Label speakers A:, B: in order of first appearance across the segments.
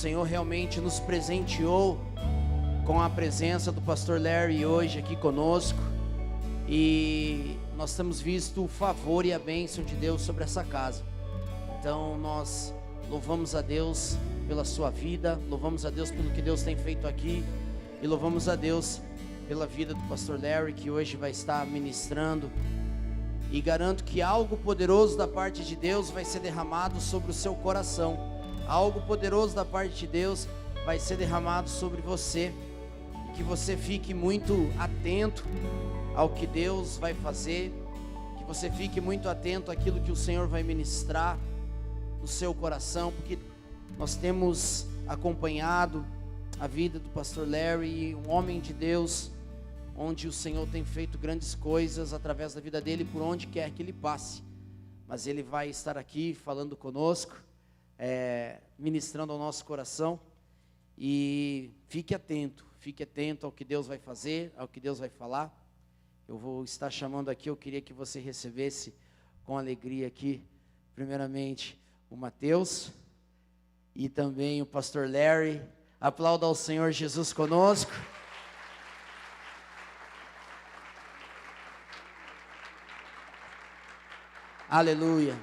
A: Senhor realmente nos presenteou com a presença do pastor Larry hoje aqui conosco, e nós temos visto o favor e a bênção de Deus sobre essa casa. Então nós louvamos a Deus pela sua vida, louvamos a Deus pelo que Deus tem feito aqui, e louvamos a Deus pela vida do pastor Larry, que hoje vai estar ministrando. E garanto que algo poderoso da parte de Deus vai ser derramado sobre o seu coração. Algo poderoso da parte de Deus vai ser derramado sobre você. E que você fique muito atento ao que Deus vai fazer. Que você fique muito atento àquilo que o Senhor vai ministrar no seu coração. Porque nós temos acompanhado a vida do pastor Larry, um homem de Deus, onde o Senhor tem feito grandes coisas através da vida dele, por onde quer que ele passe. Mas ele vai estar aqui falando conosco, ministrando ao nosso coração. E fique atento ao que Deus vai fazer, ao que Deus vai falar. Eu vou estar chamando aqui, eu queria que você recebesse com alegria aqui, primeiramente, o Mateus e também o pastor Larry. Aplauda ao Senhor Jesus conosco. Aleluia,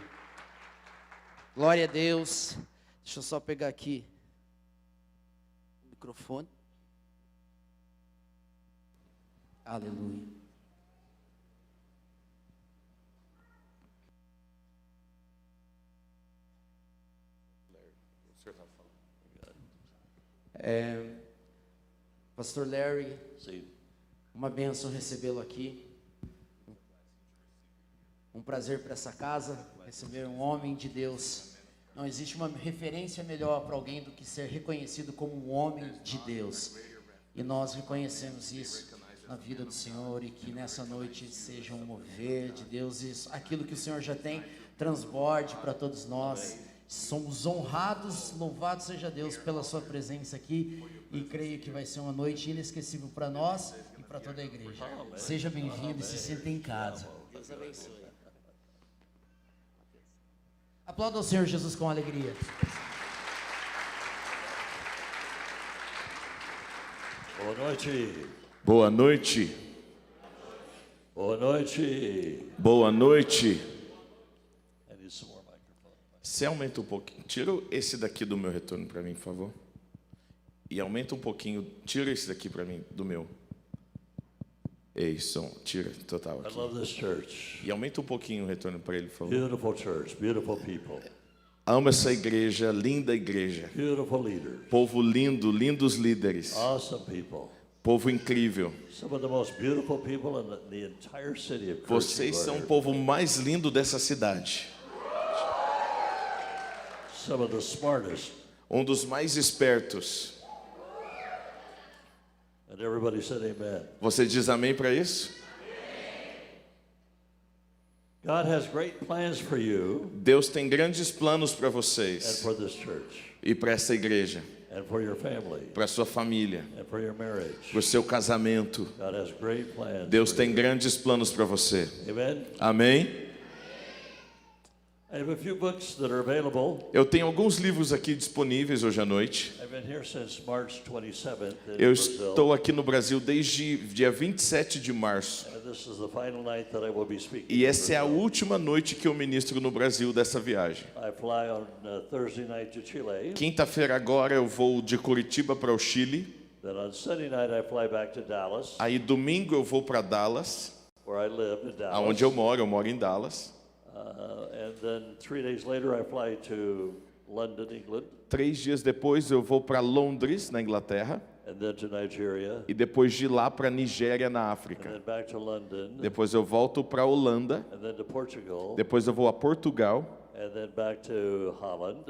A: glória a Deus. Deixa eu só pegar aqui o microfone. Aleluia. Pastor Larry, uma bênção recebê-lo aqui. Um prazer para essa casa, receber um homem de Deus. Não existe uma referência melhor para alguém do que ser reconhecido como um homem de Deus. E nós reconhecemos isso na vida do Senhor, e que nessa noite seja um mover de Deus. Isso, aquilo que o Senhor já tem, transborde para todos nós. Somos honrados, louvado seja Deus pela sua presença aqui. E creio que vai ser uma noite inesquecível para nós e para toda a igreja. Seja bem-vindo e se sinta em casa. Deus abençoe. Aplauda ao Senhor Jesus com alegria.
B: Boa noite.
C: Boa noite.
B: Boa noite.
C: Boa noite.
B: I need some more microphone.
C: Você aumenta um pouquinho. Tira esse daqui do meu retorno para mim, por favor. E aumenta um pouquinho. Tira esse daqui para mim, do meu. Ei, som. Tira total aqui.
B: I love this church.
C: E aumenta um pouquinho o retorno para ele, por favor.
B: Beautiful church, beautiful people.
C: Amo essa igreja, linda igreja.
B: Beautiful leaders.
C: Povo lindo, lindos líderes.
B: Awesome people.
C: Povo incrível.
B: Some of the most beautiful people in the entire city of
C: Vocês são o povo mais lindo dessa cidade.
B: Some of the smartest.
C: Um dos mais espertos.
B: And everybody said amen.
C: Você diz amém para isso?
B: God has great plans for you
C: Deus tem grandes planos para
B: and
C: vocês
B: for this church
C: e para essa igreja,
B: and for your family
C: para sua família,
B: and for your marriage.
C: para o seu casamento.
B: God has great plans.
C: Deus
B: for
C: tem
B: you.
C: grandes planos para você.
B: Amen.
C: Amém?
B: I have a few books that are available.
C: Eu tenho alguns livros aqui disponíveis hoje à noite.
B: I've been here since March 27th in
C: Eu
B: Brazil.
C: estou aqui no Brasil desde dia 27 de março.
B: And this is the final night that I will be speaking.
C: E
B: in
C: essa é a
B: Brazil.
C: última noite que eu ministro no Brasil dessa viagem.
B: I fly on Thursday night to Chile.
C: Quinta-feira agora eu vou de Curitiba para o Chile.
B: Then on Sunday night I fly back to Dallas,
C: Aí domingo eu vou para Dallas,
B: where I live in Dallas.
C: aonde eu moro em Dallas.
B: And then 3 days later I fly to London, England,
C: 3 dias depois eu vou para Londres, na Inglaterra.
B: and then to Nigeria,
C: E depois de lá para Nigéria, na
B: and
C: África.
B: then back to London,
C: Depois eu volto para Holanda.
B: and then to Portugal,
C: Depois eu vou a Portugal.
B: and then back to Holland,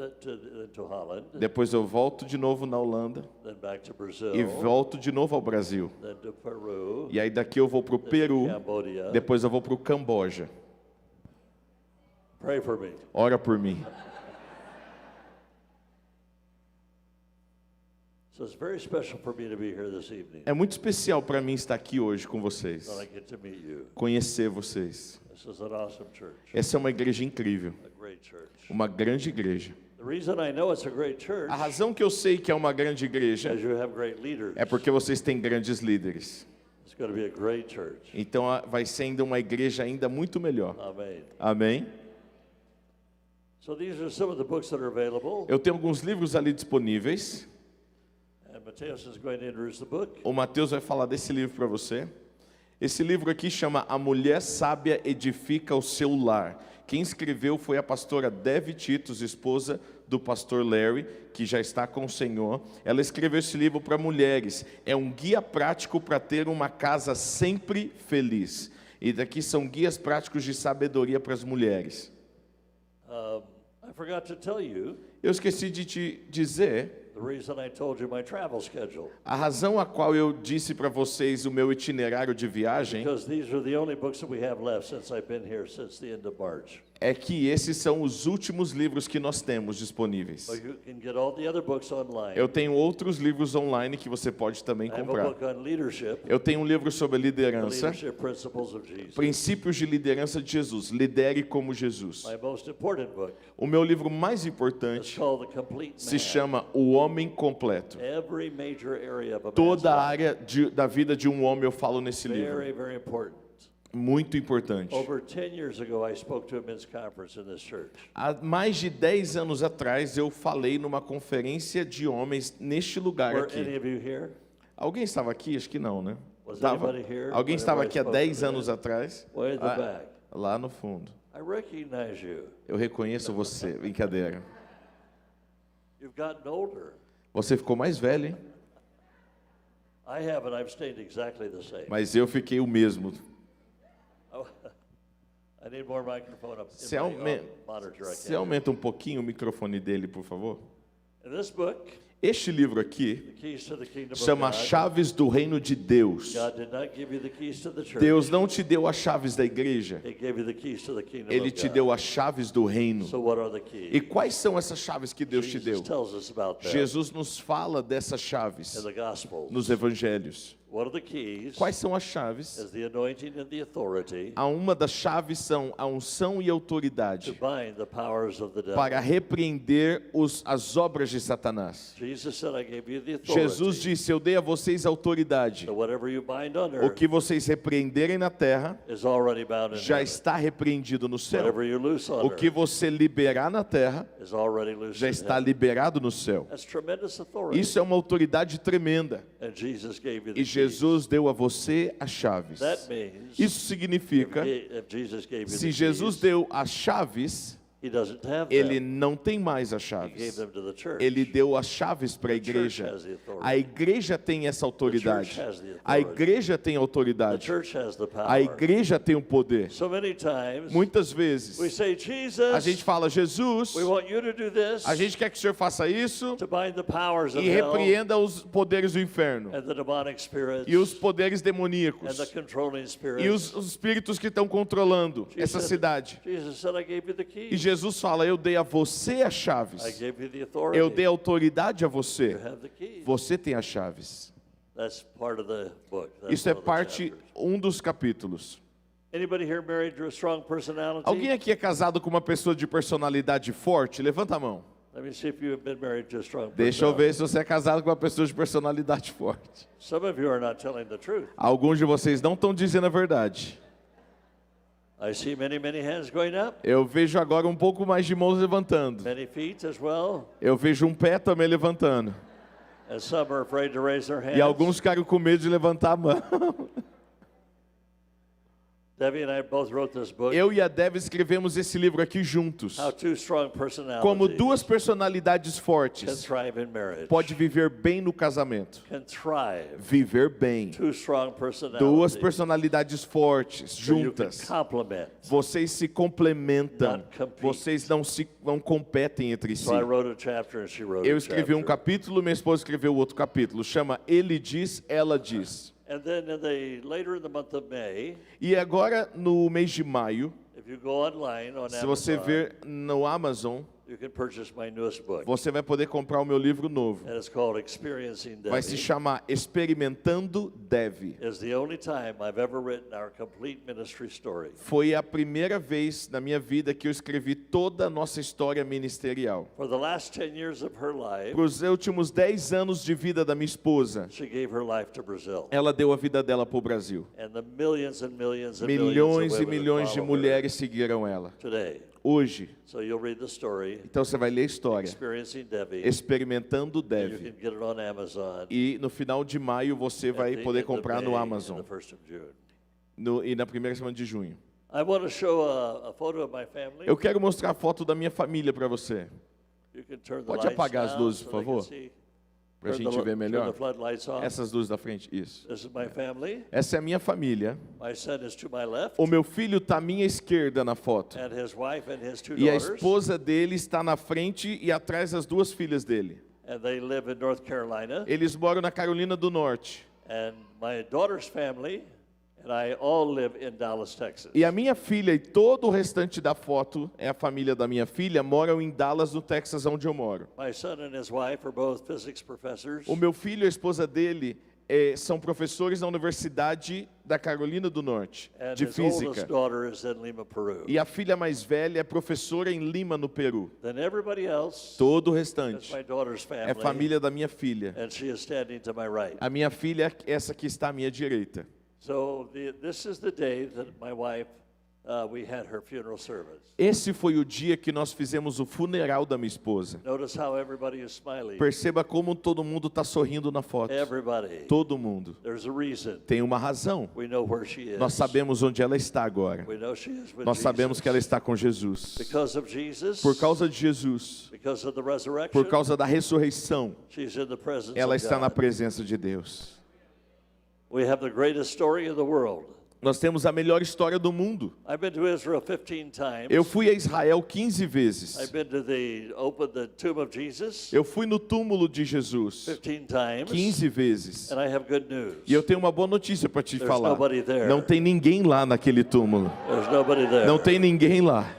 B: to Holland,
C: Depois eu volto de novo na Holanda.
B: then back to Brazil,
C: E volto de novo ao Brasil.
B: then to Peru,
C: E aí daqui eu vou para o Peru.
B: Cambodia.
C: Depois eu vou para o Camboja.
B: Pray for me.
C: Ora por mim.
B: So it's very special for me to be here this evening.
C: É muito especial para mim estar aqui hoje com vocês.
B: That I get to meet you.
C: Conhecer vocês.
B: This is an awesome church,
C: Essa é uma igreja incrível.
B: a great church.
C: Uma grande igreja.
B: The reason I know it's a great church
C: A razão que eu sei que é uma grande igreja
B: is you have great leaders.
C: é porque vocês têm grandes líderes.
B: It's going to be a great church.
C: Então vai ser ainda uma igreja ainda muito melhor.
B: Amen.
C: Amém?
B: So these are some of the books that are available.
C: Eu tenho alguns livros ali disponíveis.
B: And Mateus is going to introduce the book.
C: O Mateus vai falar desse livro para você. Esse livro aqui chama A Mulher Sábia Edifica o Seu Lar. Quem escreveu foi a pastora Dev Titus, esposa do pastor Larry, que já está com o Senhor. Ela escreveu esse livro para mulheres. É um guia prático para ter uma casa sempre feliz. E daqui são guias práticos de sabedoria para as mulheres.
B: I forgot to tell you
C: Eu esqueci de te dizer
B: the reason I told you my travel schedule.
C: a razão a qual eu disse para vocês o meu itinerário de viagem.
B: Because these are the only books that we have left since I've been here since the end of March.
C: É que esses são os últimos livros que nós temos disponíveis.
B: But you can get all the other books online.
C: Eu tenho outros livros online que você pode também
B: I have a
C: comprar.
B: book on leadership,
C: Eu tenho um livro sobre
B: the
C: liderança,
B: leadership principles of Jesus.
C: princípios de liderança de Jesus. Lidere como Jesus.
B: My most important book
C: O meu livro mais
B: is
C: importante
B: called The Complete
C: se
B: Man.
C: chama O Homem Completo.
B: Every major area of a
C: Toda a
B: man's
C: área da vida de um homem eu falo nesse
B: life.
C: livro.
B: Very, very important.
C: Muito importante.
B: Over 10 years ago, I spoke to a men's conference in this church.
C: Há mais de 10 anos atrás eu falei numa conferência de homens neste lugar
B: Were
C: aqui.
B: any of you here?
C: Alguém estava aqui? Acho que não, né?
B: Was
C: Tava.
B: anybody here
C: Alguém estava
B: whenever I
C: aqui há
B: spoke
C: 10
B: to
C: anos
B: them?
C: atrás?
B: Way at the back.
C: Lá no fundo.
B: I recognize you.
C: Eu reconheço você. Brincadeira.
B: You've gotten older.
C: Você ficou mais velho, hein?
B: I haven't. I've stayed exactly the same.
C: Mas eu fiquei o mesmo.
B: Oh, I need more microphone up
C: Você
B: in my
C: aume-
B: monitor. I
C: Você
B: can't.
C: aumenta um pouquinho o microfone dele, por favor?
B: In this book,
C: Este livro aqui
B: The Keys to the Kingdom
C: chama
B: of God,
C: Chaves do Reino de Deus.
B: God did not give you the keys to the church.
C: Deus não te deu as chaves da igreja.
B: He gave you the keys to the kingdom
C: Ele
B: of
C: te
B: God.
C: deu as chaves do reino.
B: So what are the keys?
C: E quais são essas chaves que Deus te
B: Jesus
C: deu?
B: tells us about them
C: Jesus nos fala dessas chaves
B: in the Gospels.
C: nos evangelhos.
B: What are the keys?
C: Quais são as chaves?
B: Is the anointing and the authority
C: Uma das chaves são a unção e a
B: to
C: autoridade
B: bind the powers of the devil.
C: para repreender as obras de Satanás.
B: Jesus said, I gave you the authority.
C: Jesus disse, eu dei a vocês a autoridade.
B: So whatever you bind on
C: O
B: earth
C: que vocês repreenderem na terra
B: is already bound in
C: já
B: heaven.
C: está repreendido no céu.
B: Whatever you loose on
C: O que
B: earth
C: você liberar na terra
B: is already loose
C: já
B: in
C: está
B: heaven.
C: liberado no céu.
B: That's tremendous authority.
C: Isso é uma autoridade tremenda.
B: And Jesus gave you the
C: E
B: keys.
C: Jesus deu a você as chaves.
B: That means
C: Isso significa,
B: if Jesus gave you
C: se
B: the
C: Jesus
B: keys,
C: deu as chaves,
B: he doesn't have
C: ele
B: them.
C: não tem mais as
B: He gave
C: chaves.
B: them to the church.
C: Ele deu as chaves para a
B: The church
C: igreja.
B: has the authority.
C: A igreja tem essa autoridade.
B: church has the authority.
C: A igreja tem
B: The
C: autoridade.
B: church has the power.
C: A igreja tem o poder.
B: So many times
C: Muitas
B: we
C: vezes
B: say,
C: a
B: Jesus,
C: gente fala, Jesus,
B: we want you to do this
C: a gente quer que o Senhor faça isso
B: to bind the powers of
C: e
B: hell
C: repreenda os poderes do inferno
B: and the demonic spirits
C: e os poderes
B: and the
C: demoníacos
B: controlling spirits.
C: e os espíritos que estão controlando essa
B: Jesus-
C: cidade.
B: Jesus said, I gave you the
C: E
B: keys.
C: Jesus fala, eu dei a você as
B: I
C: chaves.
B: gave you the authority.
C: Eu dei autoridade a
B: You
C: você.
B: have the keys.
C: Você tem as chaves.
B: That's part of the book. That's
C: Isso é
B: one of the
C: parte,
B: chapters.
C: dos capítulos.
B: Anybody here married to a strong personality?
C: Alguém aqui é casado com uma pessoa de personalidade forte? Levanta a mão.
B: Let me see if you have been married to a strong
C: Deixa eu
B: personality.
C: ver se você é casado com uma pessoa de personalidade forte.
B: Some of you are not telling the truth.
C: Alguns de vocês não estão dizendo a verdade.
B: I see many, many hands going up,
C: Eu vejo agora um pouco mais de mãos levantando.
B: many feet as well,
C: Eu vejo um pé também levantando.
B: and some are afraid to raise their hands.
C: E alguns ficaram com medo de levantar a mão.
B: Debbie and I both wrote this book,
C: Eu e a Deb escrevemos esse livro aqui juntos.
B: How Two Strong Personalities
C: Como duas personalidades
B: Can
C: fortes
B: Thrive in Marriage.
C: pode viver bem no casamento.
B: Can thrive.
C: Viver bem.
B: Two strong personalities.
C: Duas personalidades fortes,
B: So you can
C: juntas.
B: complement.
C: Vocês se complementam.
B: Not compete.
C: Vocês não competem entre si.
B: So I wrote a chapter and she wrote
C: Eu
B: a
C: escrevi um
B: chapter.
C: capítulo, minha esposa escreveu outro capítulo. Chama Ele Diz, Ela Diz.
B: And then later in the month of May,
C: E agora, no mês de maio,
B: if you go online on
C: se você
B: Amazon,
C: ver no Amazon,
B: you can purchase my newest book.
C: você vai poder comprar o meu livro novo.
B: And it's called Experiencing
C: Vai se
B: Debbie.
C: chamar Experimentando Dev.
B: It's the only time I've ever written our complete ministry story.
C: Foi a primeira vez na minha vida que eu escrevi toda a nossa história ministerial.
B: For the last 10 years of her life,
C: Para os últimos 10 anos de vida da minha esposa,
B: she gave her life to Brazil.
C: ela deu a vida dela para o Brasil.
B: And the millions and millions and
C: Milhões
B: millions
C: e
B: of women
C: milhões
B: that
C: de
B: follow her
C: mulheres seguiram ela.
B: today.
C: Hoje,
B: So you'll read the story,
C: então você vai ler a história,
B: Experiencing Debbie.
C: Experimentando
B: And you
C: Dev.
B: can get it on Amazon.
C: E no final de maio você vai poder comprar no
B: May,
C: Amazon.
B: and the 1st of June.
C: E na primeira semana de junho.
B: I want to show a photo of my family.
C: Eu quero mostrar a foto da minha família para você,
B: You can turn the
C: Pode
B: lights
C: apagar as
B: down
C: luzes,
B: so
C: por
B: they can
C: favor?
B: see.
C: para a
B: Turn
C: gente ver
B: turn
C: melhor.
B: the floodlights off.
C: Essas luzes da frente, isso.
B: This is my family.
C: Essa é a minha família.
B: My son is to my left,
C: O meu filho está à minha esquerda na foto.
B: and his wife and his two
C: E a
B: daughters.
C: esposa dele está na frente e atrás as duas filhas dele.
B: And they live in North Carolina.
C: Eles moram na Carolina do Norte.
B: And my daughter's family and I all live in Dallas, Texas.
C: E a minha filha e todo o restante da foto, é a família da minha filha, moram em Dallas, no Texas, onde eu moro.
B: My son and his wife are both physics professors.
C: O meu filho e a esposa dele são professores na Universidade da Carolina do Norte,
B: And
C: de
B: his oldest
C: física.
B: daughter is in Lima, Peru.
C: E a filha mais velha é professora em Lima, no Peru.
B: Then everybody else
C: Todo o
B: is
C: restante
B: my daughter's
C: é
B: family.
C: família da minha filha.
B: And she is standing to my right.
C: A minha filha é essa que está à minha direita.
B: So this is the day that my wife, we had her funeral service.
C: Esse foi o dia que nós fizemos o funeral da minha esposa.
B: Notice how everybody is smiling.
C: Perceba como todo mundo está sorrindo na foto.
B: Everybody.
C: Todo mundo.
B: There's a reason.
C: Tem uma razão.
B: We know where she is.
C: Nós sabemos onde ela está agora.
B: We know she is with
C: Nós sabemos
B: Jesus.
C: que ela está com Jesus.
B: Because of Jesus,
C: Por causa de Jesus,
B: because of the resurrection,
C: por causa da ressurreição,
B: she's in the presence
C: ela
B: of
C: está na
B: God.
C: presença de Deus.
B: We have the greatest story in the world.
C: Nós temos a melhor história do mundo.
B: I've been to Israel 15 times.
C: Eu fui a Israel 15 vezes.
B: I've been to the tomb of Jesus
C: Eu fui no túmulo de Jesus
B: 15 times.
C: 15 vezes.
B: And I have good news.
C: E eu tenho uma boa notícia para te
B: There's
C: falar.
B: nobody there.
C: Não tem ninguém lá naquele túmulo.
B: There's nobody there.
C: Não tem ninguém lá.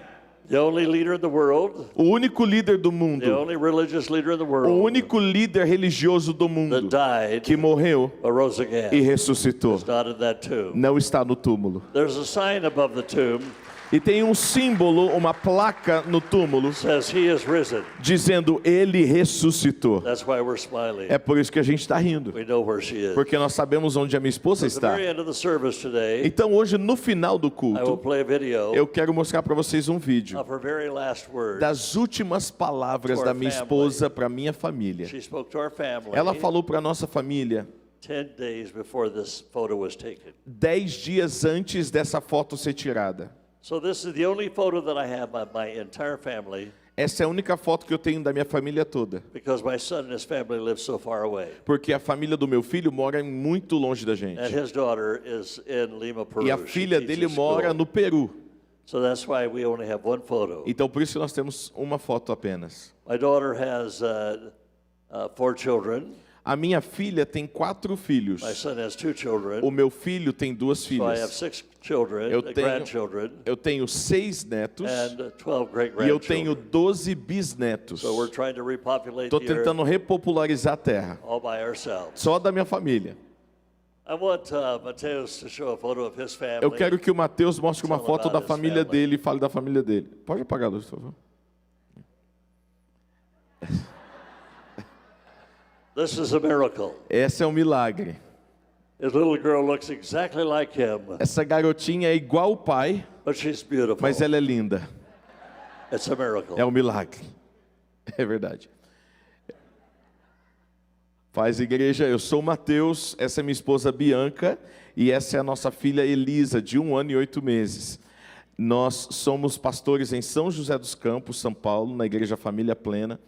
B: The only leader in the world,
C: O único líder do
B: the
C: mundo,
B: only religious leader in the
C: o
B: world
C: único líder religioso do
B: that
C: mundo
B: died,
C: que morreu
B: arose again.
C: e ressuscitou,
B: Is not in that tomb.
C: não está no túmulo.
B: There's a sign above the tomb
C: E tem um símbolo, uma placa no túmulo,
B: that says he is risen.
C: dizendo ele ressuscitou.
B: That's why we're smiling.
C: É por isso que a gente está rindo,
B: We know where she is.
C: porque nós sabemos onde a minha esposa
B: At the
C: está.
B: very end of the service today,
C: Então hoje, no final do
B: I will
C: culto,
B: play a video
C: eu quero mostrar para vocês um vídeo
B: of her very last words.
C: das últimas palavras da minha esposa para minha família.
B: She spoke to our family
C: Ela falou para nossa família
B: 10 days before this photo was taken.
C: 10 dias antes dessa foto ser tirada.
B: So this is the only photo that I have of my entire family
C: Essa é a única foto que eu tenho da minha família toda,
B: because my son and his family live so far away.
C: porque a família do meu filho mora muito longe da gente.
B: And his daughter is in Lima, Peru.
C: E a
B: She
C: filha dele
B: teaches
C: mora
B: school.
C: no Peru.
B: So that's why we only have one photo.
C: Então por isso nós temos uma foto apenas.
B: My daughter has 4 children.
C: A minha filha tem 4 filhos.
B: My son has 2 children.
C: O meu filho tem 2
B: So I have
C: filhas.
B: 6 children,
C: Eu tenho-
B: grandchildren,
C: Eu tenho 6 netos
B: and 12 great
C: e eu tenho
B: grandchildren.
C: 12 bisnetos.
B: So we're trying to repopulate
C: Estou
B: the earth
C: tentando repopularizar a terra,
B: all by ourselves.
C: só da minha família.
B: I want Mateus to show a photo of his family.
C: Eu quero que o Mateus mostre uma
B: Tell
C: foto
B: about
C: da
B: his
C: família
B: family.
C: dele e fale da família dele. Pode apagar a luz, por favor.
B: This is a miracle.
C: Esse é um milagre.
B: His little girl looks exactly like him,
C: Essa garotinha é igual o pai,
B: but she's beautiful.
C: mas ela é linda.
B: It's a miracle.
C: É um milagre. É verdade. Paz, igreja, eu sou o Mateus, essa é minha esposa Bianca e essa é a nossa filha Elisa, de 1 ano e 8 meses. Nós somos pastores em São José dos Campos, São Paulo, na Igreja Família Plena.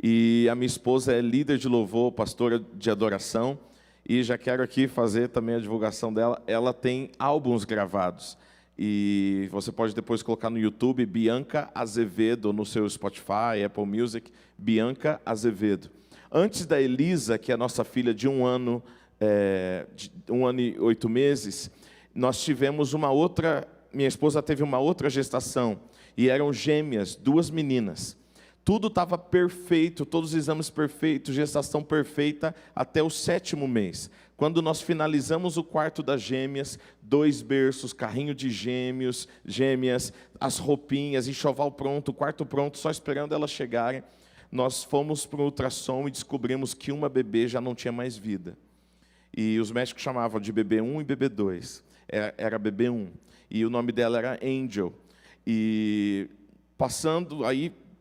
C: E a minha esposa é líder de louvor, pastora de adoração. E já quero aqui fazer também a divulgação dela. Ela tem álbuns gravados. E você pode depois colocar no YouTube, Bianca Azevedo, no seu Spotify, Apple Music, Bianca Azevedo. Antes da Elisa, que é a nossa filha de 1 ano, 1 ano e 8 meses, nós tivemos uma outra, minha esposa teve uma outra gestação, e eram gêmeas, 2 meninas. Tudo estava perfeito, todos os exames perfeitos, gestação perfeita até o 7º mês. Quando nós finalizamos o quarto das gêmeas, 2 berços, carrinho de gêmeas, as roupinhas, enxoval pronto, quarto pronto, só esperando elas chegarem, nós fomos para o ultrassom e descobrimos que uma bebê já não tinha mais vida. E os médicos chamavam de bebê 1 e bebê 2. Era bebê 1. E o nome dela era Angel. E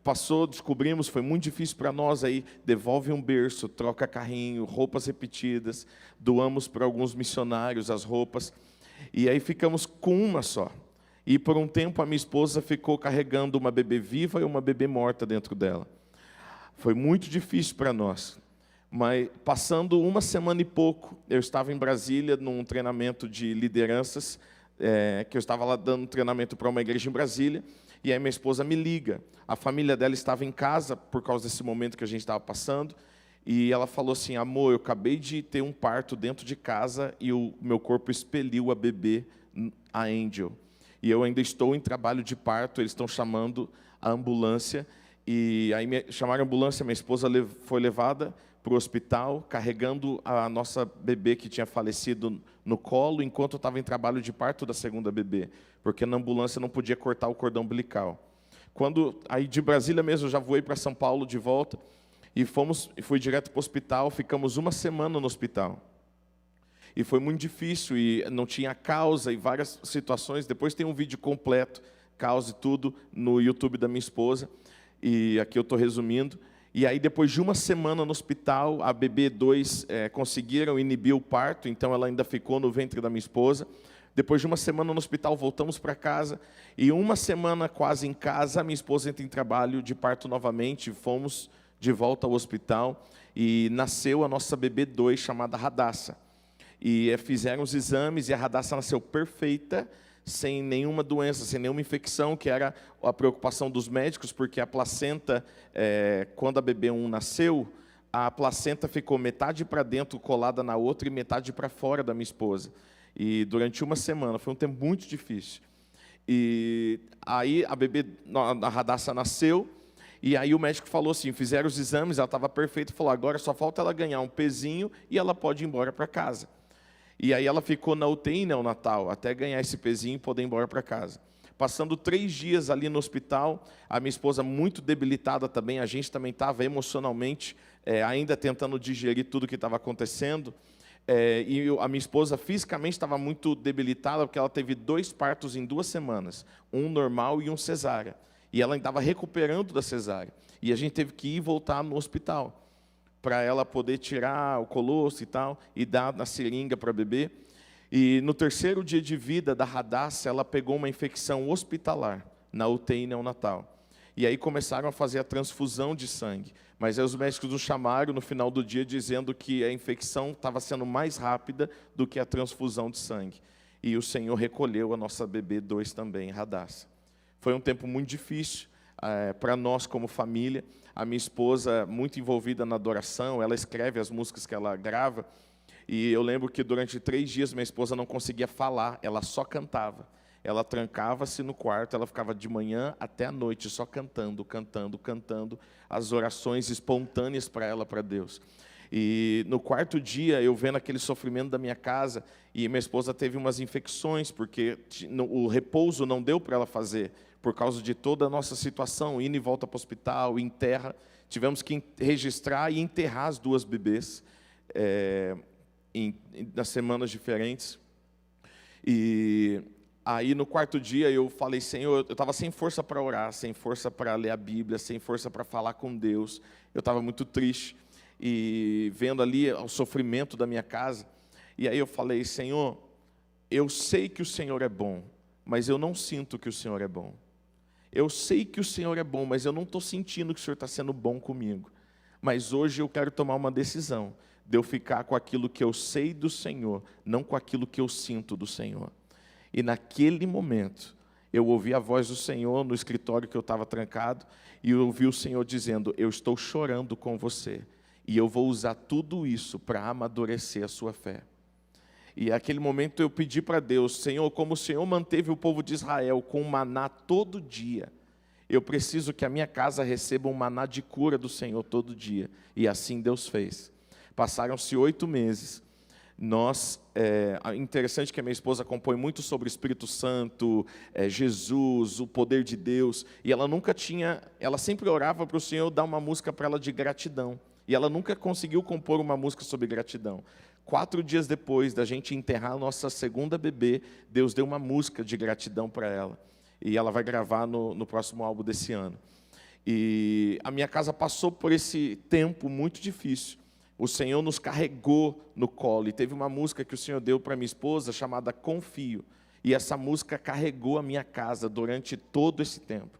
C: passou, descobrimos, foi muito difícil para nós, aí devolve um berço, troca carrinho, roupas repetidas, doamos para alguns missionários as roupas, e aí ficamos com uma só. E por um tempo a minha esposa ficou carregando uma bebê viva e uma bebê morta dentro dela. Foi muito difícil para nós, mas passando uma semana e pouco, eu estava em Brasília num treinamento de lideranças, que eu estava lá dando treinamento para uma igreja em Brasília, e aí minha esposa me liga. A família dela estava em casa por causa desse momento que a gente estava passando. E ela falou assim: amor, eu acabei de ter um parto dentro de casa e o meu corpo expeliu a bebê, a Angel. E eu ainda estou em trabalho de parto, eles estão chamando a ambulância. E aí chamaram a ambulância, minha esposa foi levada para o hospital, carregando a nossa bebê que tinha falecido no colo, enquanto eu estava em trabalho de parto da segunda bebê, porque na ambulância não podia cortar o cordão umbilical. Aí de Brasília mesmo, eu já voei para São Paulo de volta, e fui direto para o hospital, ficamos uma semana no hospital. E foi muito difícil, e não tinha causa, e várias situações. Depois tem um vídeo completo, causa e tudo, no YouTube da minha esposa, e aqui eu estou resumindo. E aí, depois de uma semana no hospital, a bebê 2 conseguiram inibir o parto, então ela ainda ficou no ventre da minha esposa. Depois de uma semana no hospital, voltamos para casa. E uma semana quase em casa, a minha esposa entra em trabalho de parto novamente. Fomos de volta ao hospital e nasceu a nossa bebê 2, chamada Radassa. E fizeram os exames e a Radassa nasceu perfeita, sem nenhuma doença, sem nenhuma infecção, que era a preocupação dos médicos, porque a placenta, quando a bebê 1 nasceu, a placenta ficou metade para dentro, colada na outra, e metade para fora da minha esposa. E durante uma semana, foi um tempo muito difícil. E aí a bebê, a Radassa nasceu, e aí o médico falou assim, fizeram os exames, ela estava perfeita, falou, agora só falta ela ganhar um pezinho e ela pode ir embora para casa. E aí ela ficou na UTI neonatal, até ganhar esse pezinho e poder ir embora para casa. Passando 3 dias ali no hospital, a minha esposa muito debilitada também, a gente também estava emocionalmente ainda tentando digerir tudo o que estava acontecendo. E a minha esposa fisicamente estava muito debilitada, porque ela teve 2 partos em 2 semanas, um normal e um cesárea. E ela ainda estava recuperando da cesárea. E a gente teve que ir e voltar no hospital, para ela poder tirar o colosso e tal, e dar na seringa para bebê. E no 3º dia de vida da Radassa, ela pegou uma infecção hospitalar, na UTI neonatal. E aí começaram a fazer a transfusão de sangue. Mas aí os médicos nos chamaram no final do dia, dizendo que a infecção estava sendo mais rápida do que a transfusão de sangue. E o Senhor recolheu a nossa bebê 2 também, Radassa. Foi um tempo muito difícil para nós como família. A minha esposa, muito envolvida na adoração, ela escreve as músicas que ela grava, e eu lembro que durante 3 dias minha esposa não conseguia falar, ela só cantava. Ela trancava-se no quarto, ela ficava de manhã até a noite só cantando, as orações espontâneas para ela, para Deus. E no 4º dia, eu vendo aquele sofrimento da minha casa, e minha esposa teve umas infecções, porque o repouso não deu para ela fazer, por causa de toda a nossa situação, indo e volta para o hospital, enterra. Tivemos que registrar e enterrar as 2 bebês nas semanas diferentes. E aí no 4º dia eu falei, Senhor, eu estava sem força para orar, sem força para ler a Bíblia, sem força para falar com Deus. Eu estava muito triste, e vendo ali o sofrimento da minha casa. E aí eu falei, Senhor, eu sei que o Senhor é bom, mas eu não sinto que o Senhor é bom. Eu sei que o Senhor é bom, mas eu não estou sentindo que o Senhor está sendo bom comigo. Mas hoje eu quero tomar uma decisão, de eu ficar com aquilo que eu sei do Senhor, não com aquilo que eu sinto do Senhor. E naquele momento, eu ouvi a voz do Senhor no escritório que eu estava trancado, e eu ouvi o Senhor dizendo, eu estou chorando com você, e eu vou usar tudo isso para amadurecer a sua fé. E naquele momento eu pedi para Deus, Senhor, como o Senhor manteve o povo de Israel com maná todo dia, Eu preciso que a minha casa receba um maná de cura do Senhor todo dia. E assim Deus fez. Passaram-se 8 meses. Interessante que a minha esposa compõe muito sobre o Espírito Santo, Jesus, o poder de Deus, e ela sempre orava para o Senhor dar uma música para ela de gratidão, e ela nunca conseguiu compor uma música sobre gratidão. 4 dias depois da gente enterrar a nossa segunda bebê, Deus deu uma música de gratidão para ela, e ela vai gravar no próximo álbum desse ano. E a minha casa passou por esse tempo muito difícil. O Senhor nos carregou no colo, e teve uma música que o Senhor deu para minha esposa, chamada Confio, e essa música carregou a minha casa durante todo esse tempo,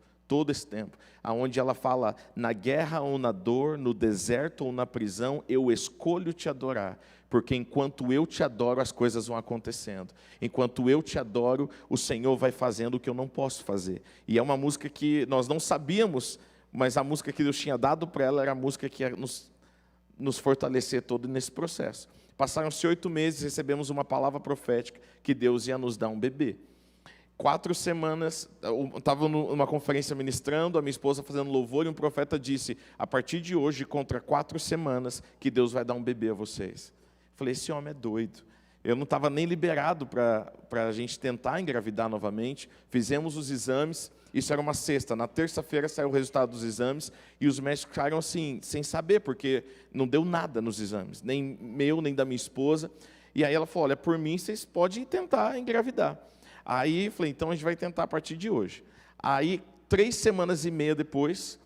C: aonde ela fala, na guerra ou na dor, no deserto ou na prisão, eu escolho te adorar, porque enquanto eu te adoro, as coisas vão acontecendo, enquanto eu te adoro, o Senhor vai fazendo o que eu não posso fazer, e é uma música que nós não sabíamos, mas a música que Deus tinha dado para ela, era a música que ia nos fortalecer todo nesse processo. Passaram-se 8 meses, recebemos uma palavra profética que Deus ia nos dar um bebê. 4 semanas, eu estava numa conferência ministrando, a minha esposa fazendo louvor, e um profeta disse, a partir de hoje, contra 4 semanas, que Deus vai dar um bebê a vocês. Falei, esse homem é doido. Eu não estava nem liberado para a gente tentar engravidar novamente. Fizemos os exames, isso era uma sexta. Na terça-feira saiu o resultado dos exames e os médicos ficaram assim, sem saber, porque não deu nada nos exames, nem meu, nem da minha esposa. E aí ela falou, olha, por mim vocês podem tentar engravidar. Aí falei, então a gente vai tentar a partir de hoje. Aí, 3 semanas e meia depois,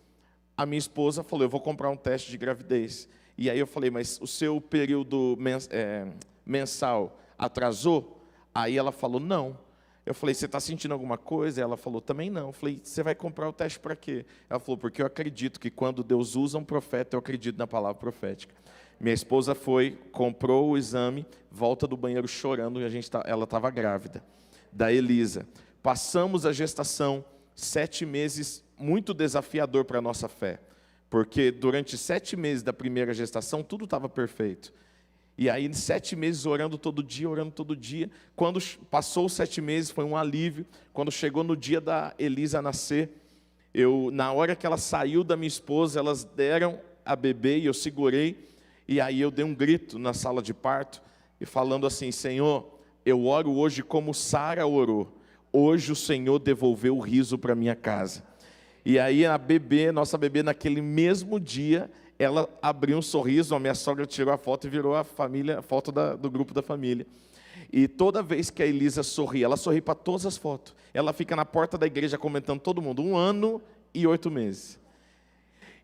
C: a minha esposa falou, eu vou comprar um teste de gravidez. E aí eu falei, mas o seu período mensal atrasou? Aí ela falou, não. Eu falei, você está sentindo alguma coisa? Ela falou, também não. Eu falei, você vai comprar o teste para quê? Ela falou, porque eu acredito que quando Deus usa um profeta, eu acredito na palavra profética. Minha esposa foi, comprou o exame, volta do banheiro chorando, e ela estava grávida, da Elisa. Passamos a gestação, 7 meses, muito desafiador para a nossa fé, porque durante 7 meses da primeira gestação, tudo estava perfeito. E aí, 7 meses orando todo dia. Quando passou os 7 meses, foi um alívio. Quando chegou no dia da Elisa nascer, na hora que ela saiu da minha esposa, elas deram a bebê e eu segurei. E aí eu dei um grito na sala de parto, e falando assim, Senhor, eu oro hoje como Sara orou. Hoje o Senhor devolveu o riso para minha casa. E aí nossa bebê, naquele mesmo dia, ela abriu um sorriso, a minha sogra tirou a foto e virou a foto do grupo da família. E toda vez que a Elisa sorri, ela sorri para todas as fotos. Ela fica na porta da igreja comentando todo mundo, 1 ano e 8 meses.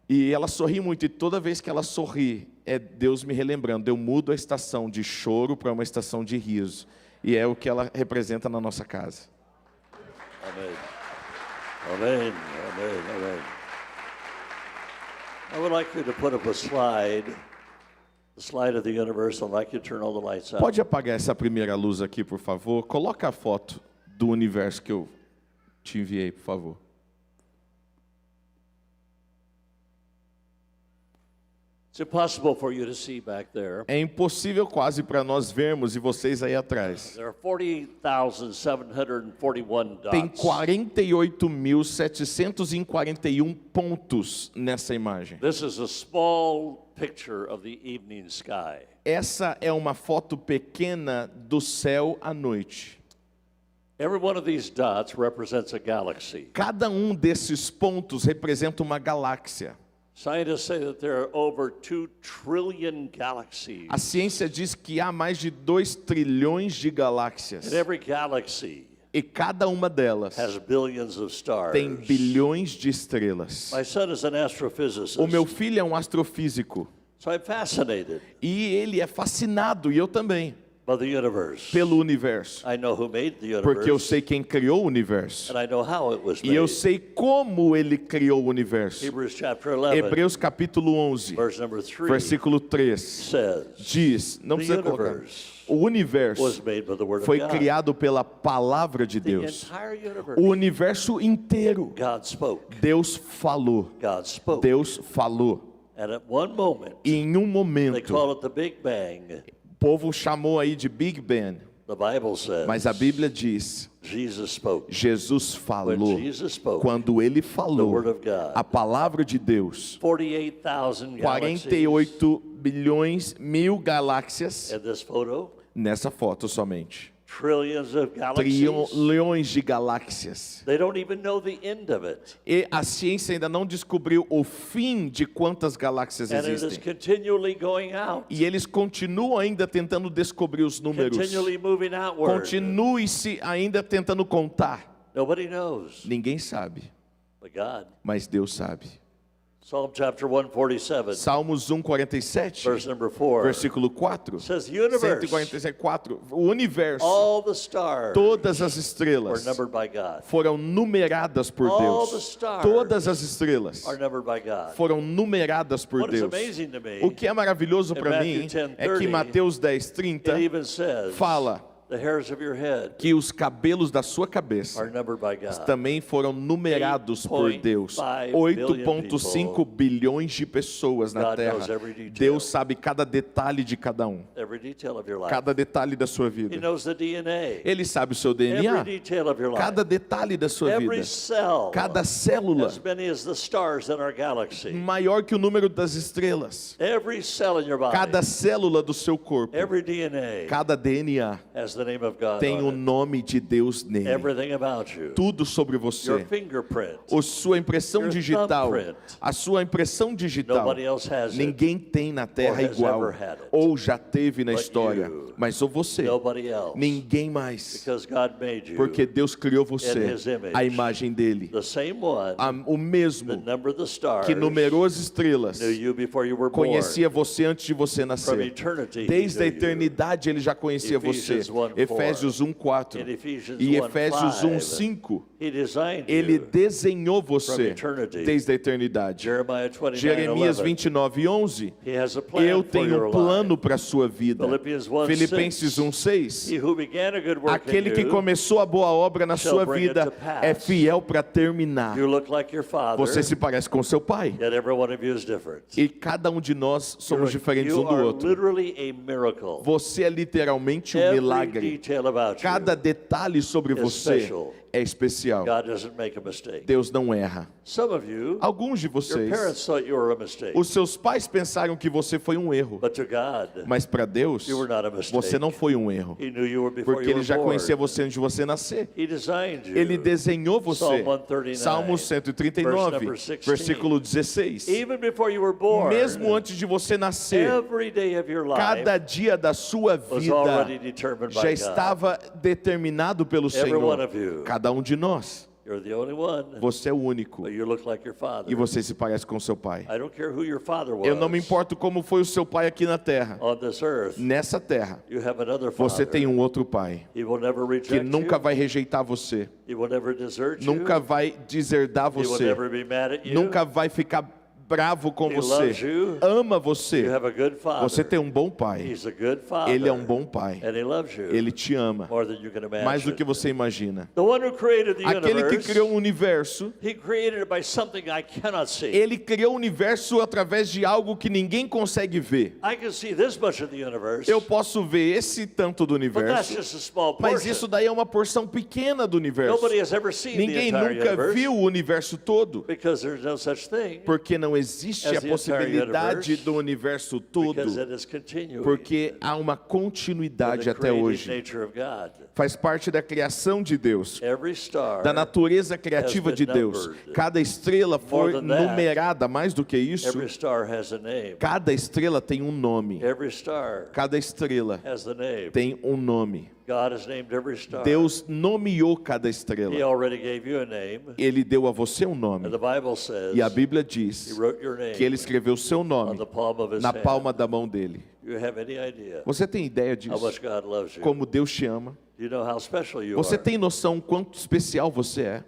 C: E ela sorri muito, e toda vez que ela sorri, é Deus me relembrando, eu mudo a estação de choro para uma estação de riso. E é o que ela representa na nossa casa.
B: Amém. Amém. Amém. Amém. I would like you to put up a slide, the slide of the universe. I'd like you to turn all the lights out.
C: Pode apagar essa primeira luz aqui, por favor? Coloca a foto do universo que eu te enviei, por favor.
B: It's impossible for you to see back there.
C: É impossível quase para nós vermos, e vocês aí atrás.
B: There are 40,741 dots.
C: Tem 48.741 pontos nessa imagem.
B: This is a small picture of the evening sky.
C: Essa é uma foto pequena do céu à noite.
B: Every one of these dots represents a galaxy.
C: Cada um desses pontos representa uma galáxia.
B: Scientists say that there are over 2 trillion galaxies.
C: A ciência diz que há mais de 2 trilhões de galáxias.
B: And every galaxy
C: E cada uma delas
B: has billions of stars.
C: tem bilhões de estrelas.
B: My son is an astrophysicist.
C: O meu filho é um astrofísico.
B: So I'm fascinated
C: E ele é fascinado, e eu também,
B: by the universe.
C: pelo universo.
B: I know who made the universe.
C: Porque eu sei quem criou o universo.
B: And I know how it was made.
C: E eu sei como ele criou o universo.
B: Hebrews chapter 11,
C: Hebreus capítulo 11,
B: verse number 3
C: versículo 3,
B: says,
C: diz, não
B: The
C: precisa colocar,
B: universe
C: o universo
B: was made by the word
C: foi
B: of God.
C: criado pela palavra de
B: The
C: Deus.
B: entire universe.
C: O universo inteiro,
B: God spoke.
C: Deus falou.
B: God spoke.
C: Deus falou.
B: And at one moment,
C: E em um
B: they
C: momento,
B: call it the Big Bang.
C: o povo chamou aí de Big Bang.
B: The Bible says
C: Mas a Bíblia diz,
B: Jesus spoke.
C: Jesus falou.
B: When Jesus spoke,
C: Quando ele
B: the
C: falou,
B: word of God,
C: a palavra de Deus,
B: 48,000 galaxies
C: 48 bilhões, mil galáxias,
B: in this photo,
C: nessa foto somente.
B: trillions of galaxies.
C: Trilhões de galáxias.
B: They don't even know the end of it.
C: E a ciência ainda não descobriu o fim de quantas galáxias
B: And it is
C: existem.
B: continually going out,
C: E eles continuam ainda tentando descobrir os números.
B: continually moving outward.
C: Continue-se ainda tentando contar.
B: Nobody knows,
C: Ninguém sabe,
B: but God.
C: mas Deus sabe.
B: Psalm chapter 147,
C: Salmos 1:47,
B: verse number 4,
C: versículo 4.
B: says, universe,
C: 147, 4. O universo,
B: all the stars
C: todas as
B: were
C: estrelas
B: numbered by God.
C: foram numeradas por
B: All the
C: Deus.
B: stars
C: Todas as estrelas
B: are numbered by God.
C: foram numeradas por
B: What is
C: Deus.
B: amazing to me,
C: O que é maravilhoso
B: in
C: para
B: Matthew
C: mim
B: 10:30,
C: é que Mateus 10:30
B: it even says,
C: fala
B: the hairs of your head
C: que os cabelos da sua
B: are
C: cabeça
B: numbered by God.
C: também foram numerados por Deus. 8,5 bilhões de pessoas na
B: God
C: Terra.
B: knows every detail.
C: Deus sabe cada detalhe de cada um,
B: Every detail of your life.
C: cada detalhe da sua
B: He
C: vida.
B: knows the DNA.
C: Ele sabe o seu
B: Every
C: DNA,
B: detail of your life.
C: cada detalhe da sua
B: Every
C: vida,
B: cell.
C: cada célula,
B: As many as the stars in our galaxy.
C: maior que o número das estrelas.
B: Every cell in your body.
C: Cada célula do seu corpo,
B: Every DNA
C: cada DNA
B: has the name of God
C: tem
B: on
C: o
B: it.
C: nome de Deus nele.
B: Everything about you.
C: Tudo sobre
B: Your
C: você.
B: fingerprint.
C: A sua impressão
B: Your
C: digital,
B: thumbprint.
C: a sua impressão digital,
B: Nobody else has it.
C: ninguém tem na Terra
B: or has
C: igual,
B: ever had it.
C: ou já teve na
B: But
C: história,
B: you.
C: mas só você,
B: Nobody else.
C: ninguém mais,
B: Because God made you
C: porque Deus criou você,
B: in His image.
C: a imagem dele,
B: the same one
C: o mesmo
B: that numbered the stars,
C: que numerou as estrelas,
B: knew you before you were born.
C: conhecia você antes de você
B: From
C: nascer.
B: eternity,
C: Desde
B: He
C: a
B: knew you.
C: eternidade ele já conhecia você.
B: Ephesians 1:4.
C: Efésios 1:4
B: In Ephesians
C: e Efésios
B: 1:5,
C: 1:5.
B: He designed
C: Ele
B: you.
C: desenhou
B: From
C: você
B: eternity.
C: desde a eternidade.
B: Jeremiah 29:11.
C: Jeremias 29:11.
B: He has a plan
C: Eu
B: for
C: tenho
B: your
C: um plano
B: life.
C: para a sua vida.
B: Philippians 1:6.
C: Filipenses 1:6.
B: He who began a good work
C: Aquele
B: in
C: que
B: you,
C: começou a boa obra na
B: shall
C: sua
B: bring it
C: vida
B: to pass.
C: é fiel para terminar.
B: you look like your father,
C: Você se parece com seu pai.
B: yet every one of you is different.
C: E cada um de nós somos diferentes
B: you
C: um do
B: are
C: outro.
B: literally a miracle.
C: Você é literalmente um
B: Every
C: milagre.
B: detail about
C: Cada
B: you.
C: detalhe sobre
B: is
C: você
B: special.
C: é especial.
B: God doesn't make a mistake.
C: Deus não erra.
B: Some of you,
C: Alguns de
B: your
C: vocês,
B: parents thought you were a mistake.
C: os seus pais pensaram que você foi um erro.
B: But to God,
C: Mas para Deus,
B: you were not a mistake.
C: você não foi um erro.
B: He knew you were before
C: Porque
B: you
C: ele
B: were
C: já
B: born.
C: conhecia você antes de você nascer.
B: He designed you.
C: Ele desenhou você.
B: Psalm 139,
C: Salmo
B: verse
C: 139,
B: number 16.
C: versículo 16.
B: Even before you were born,
C: Mesmo antes de você nascer,
B: every day of your life
C: cada dia da sua
B: was already
C: vida
B: determined
C: já
B: by God.
C: estava determinado pelo
B: Every
C: Senhor.
B: one of you.
C: Cada um de nós.
B: You're the only one,
C: Você é o único.
B: but you look like your father.
C: E você se parece com seu pai.
B: I don't care who your father was.
C: Eu não me importo como foi o seu pai aqui na terra.
B: On this earth,
C: Nessa terra,
B: you have another father.
C: você tem um outro pai
B: He will never
C: que
B: reject
C: nunca
B: you.
C: vai rejeitar você,
B: He will never desert you.
C: nunca vai deserdar
B: He will
C: você,
B: never be mad at you.
C: nunca vai ficar bravo com
B: He
C: você,
B: loves you.
C: ama
B: You
C: você.
B: have a good father.
C: Você tem um bom pai.
B: He's a good father.
C: Ele é um bom pai.
B: And he loves you
C: Ele te ama
B: more than you can imagine.
C: mais do que você imagina.
B: The one who created the
C: Aquele que
B: universe,
C: criou o universo,
B: he created it by something I cannot see.
C: ele criou o universo através de algo que ninguém consegue ver.
B: I can see this much of the universe,
C: Eu posso ver esse tanto do
B: but that's
C: universo,
B: just a small
C: mas
B: portion.
C: isso daí é uma porção pequena do universo.
B: Nobody has ever seen
C: Ninguém
B: the entire
C: nunca
B: universe
C: viu o universo todo,
B: because there's no such thing
C: porque não existe
B: as
C: a
B: the entire
C: possibilidade
B: universe,
C: do universo todo,
B: because it is continuing
C: porque há uma
B: in
C: continuidade
B: the
C: até
B: created
C: hoje.
B: nature of God.
C: Faz parte da criação de Deus,
B: Every star
C: da natureza criativa
B: has
C: de
B: been
C: Deus.
B: numbered.
C: Cada estrela foi
B: More than that,
C: numerada, mais do que isso,
B: every star has a name.
C: cada estrela tem um nome.
B: Every star
C: Cada estrela
B: has the name.
C: tem um nome.
B: God has named every star.
C: Deus nomeou cada
B: He
C: estrela.
B: already gave you a name.
C: Ele deu a você um nome.
B: And the Bible says
C: E a Bíblia
B: he
C: diz
B: wrote your name
C: que ele escreveu seu
B: on
C: nome
B: the palm of his
C: na
B: hand.
C: palma da mão dele.
B: You have any idea
C: Você tem ideia
B: how
C: disso?
B: much God loves you?
C: Como Deus te ama?
B: You know how special you
C: Você
B: are.
C: tem noção quanto especial você é?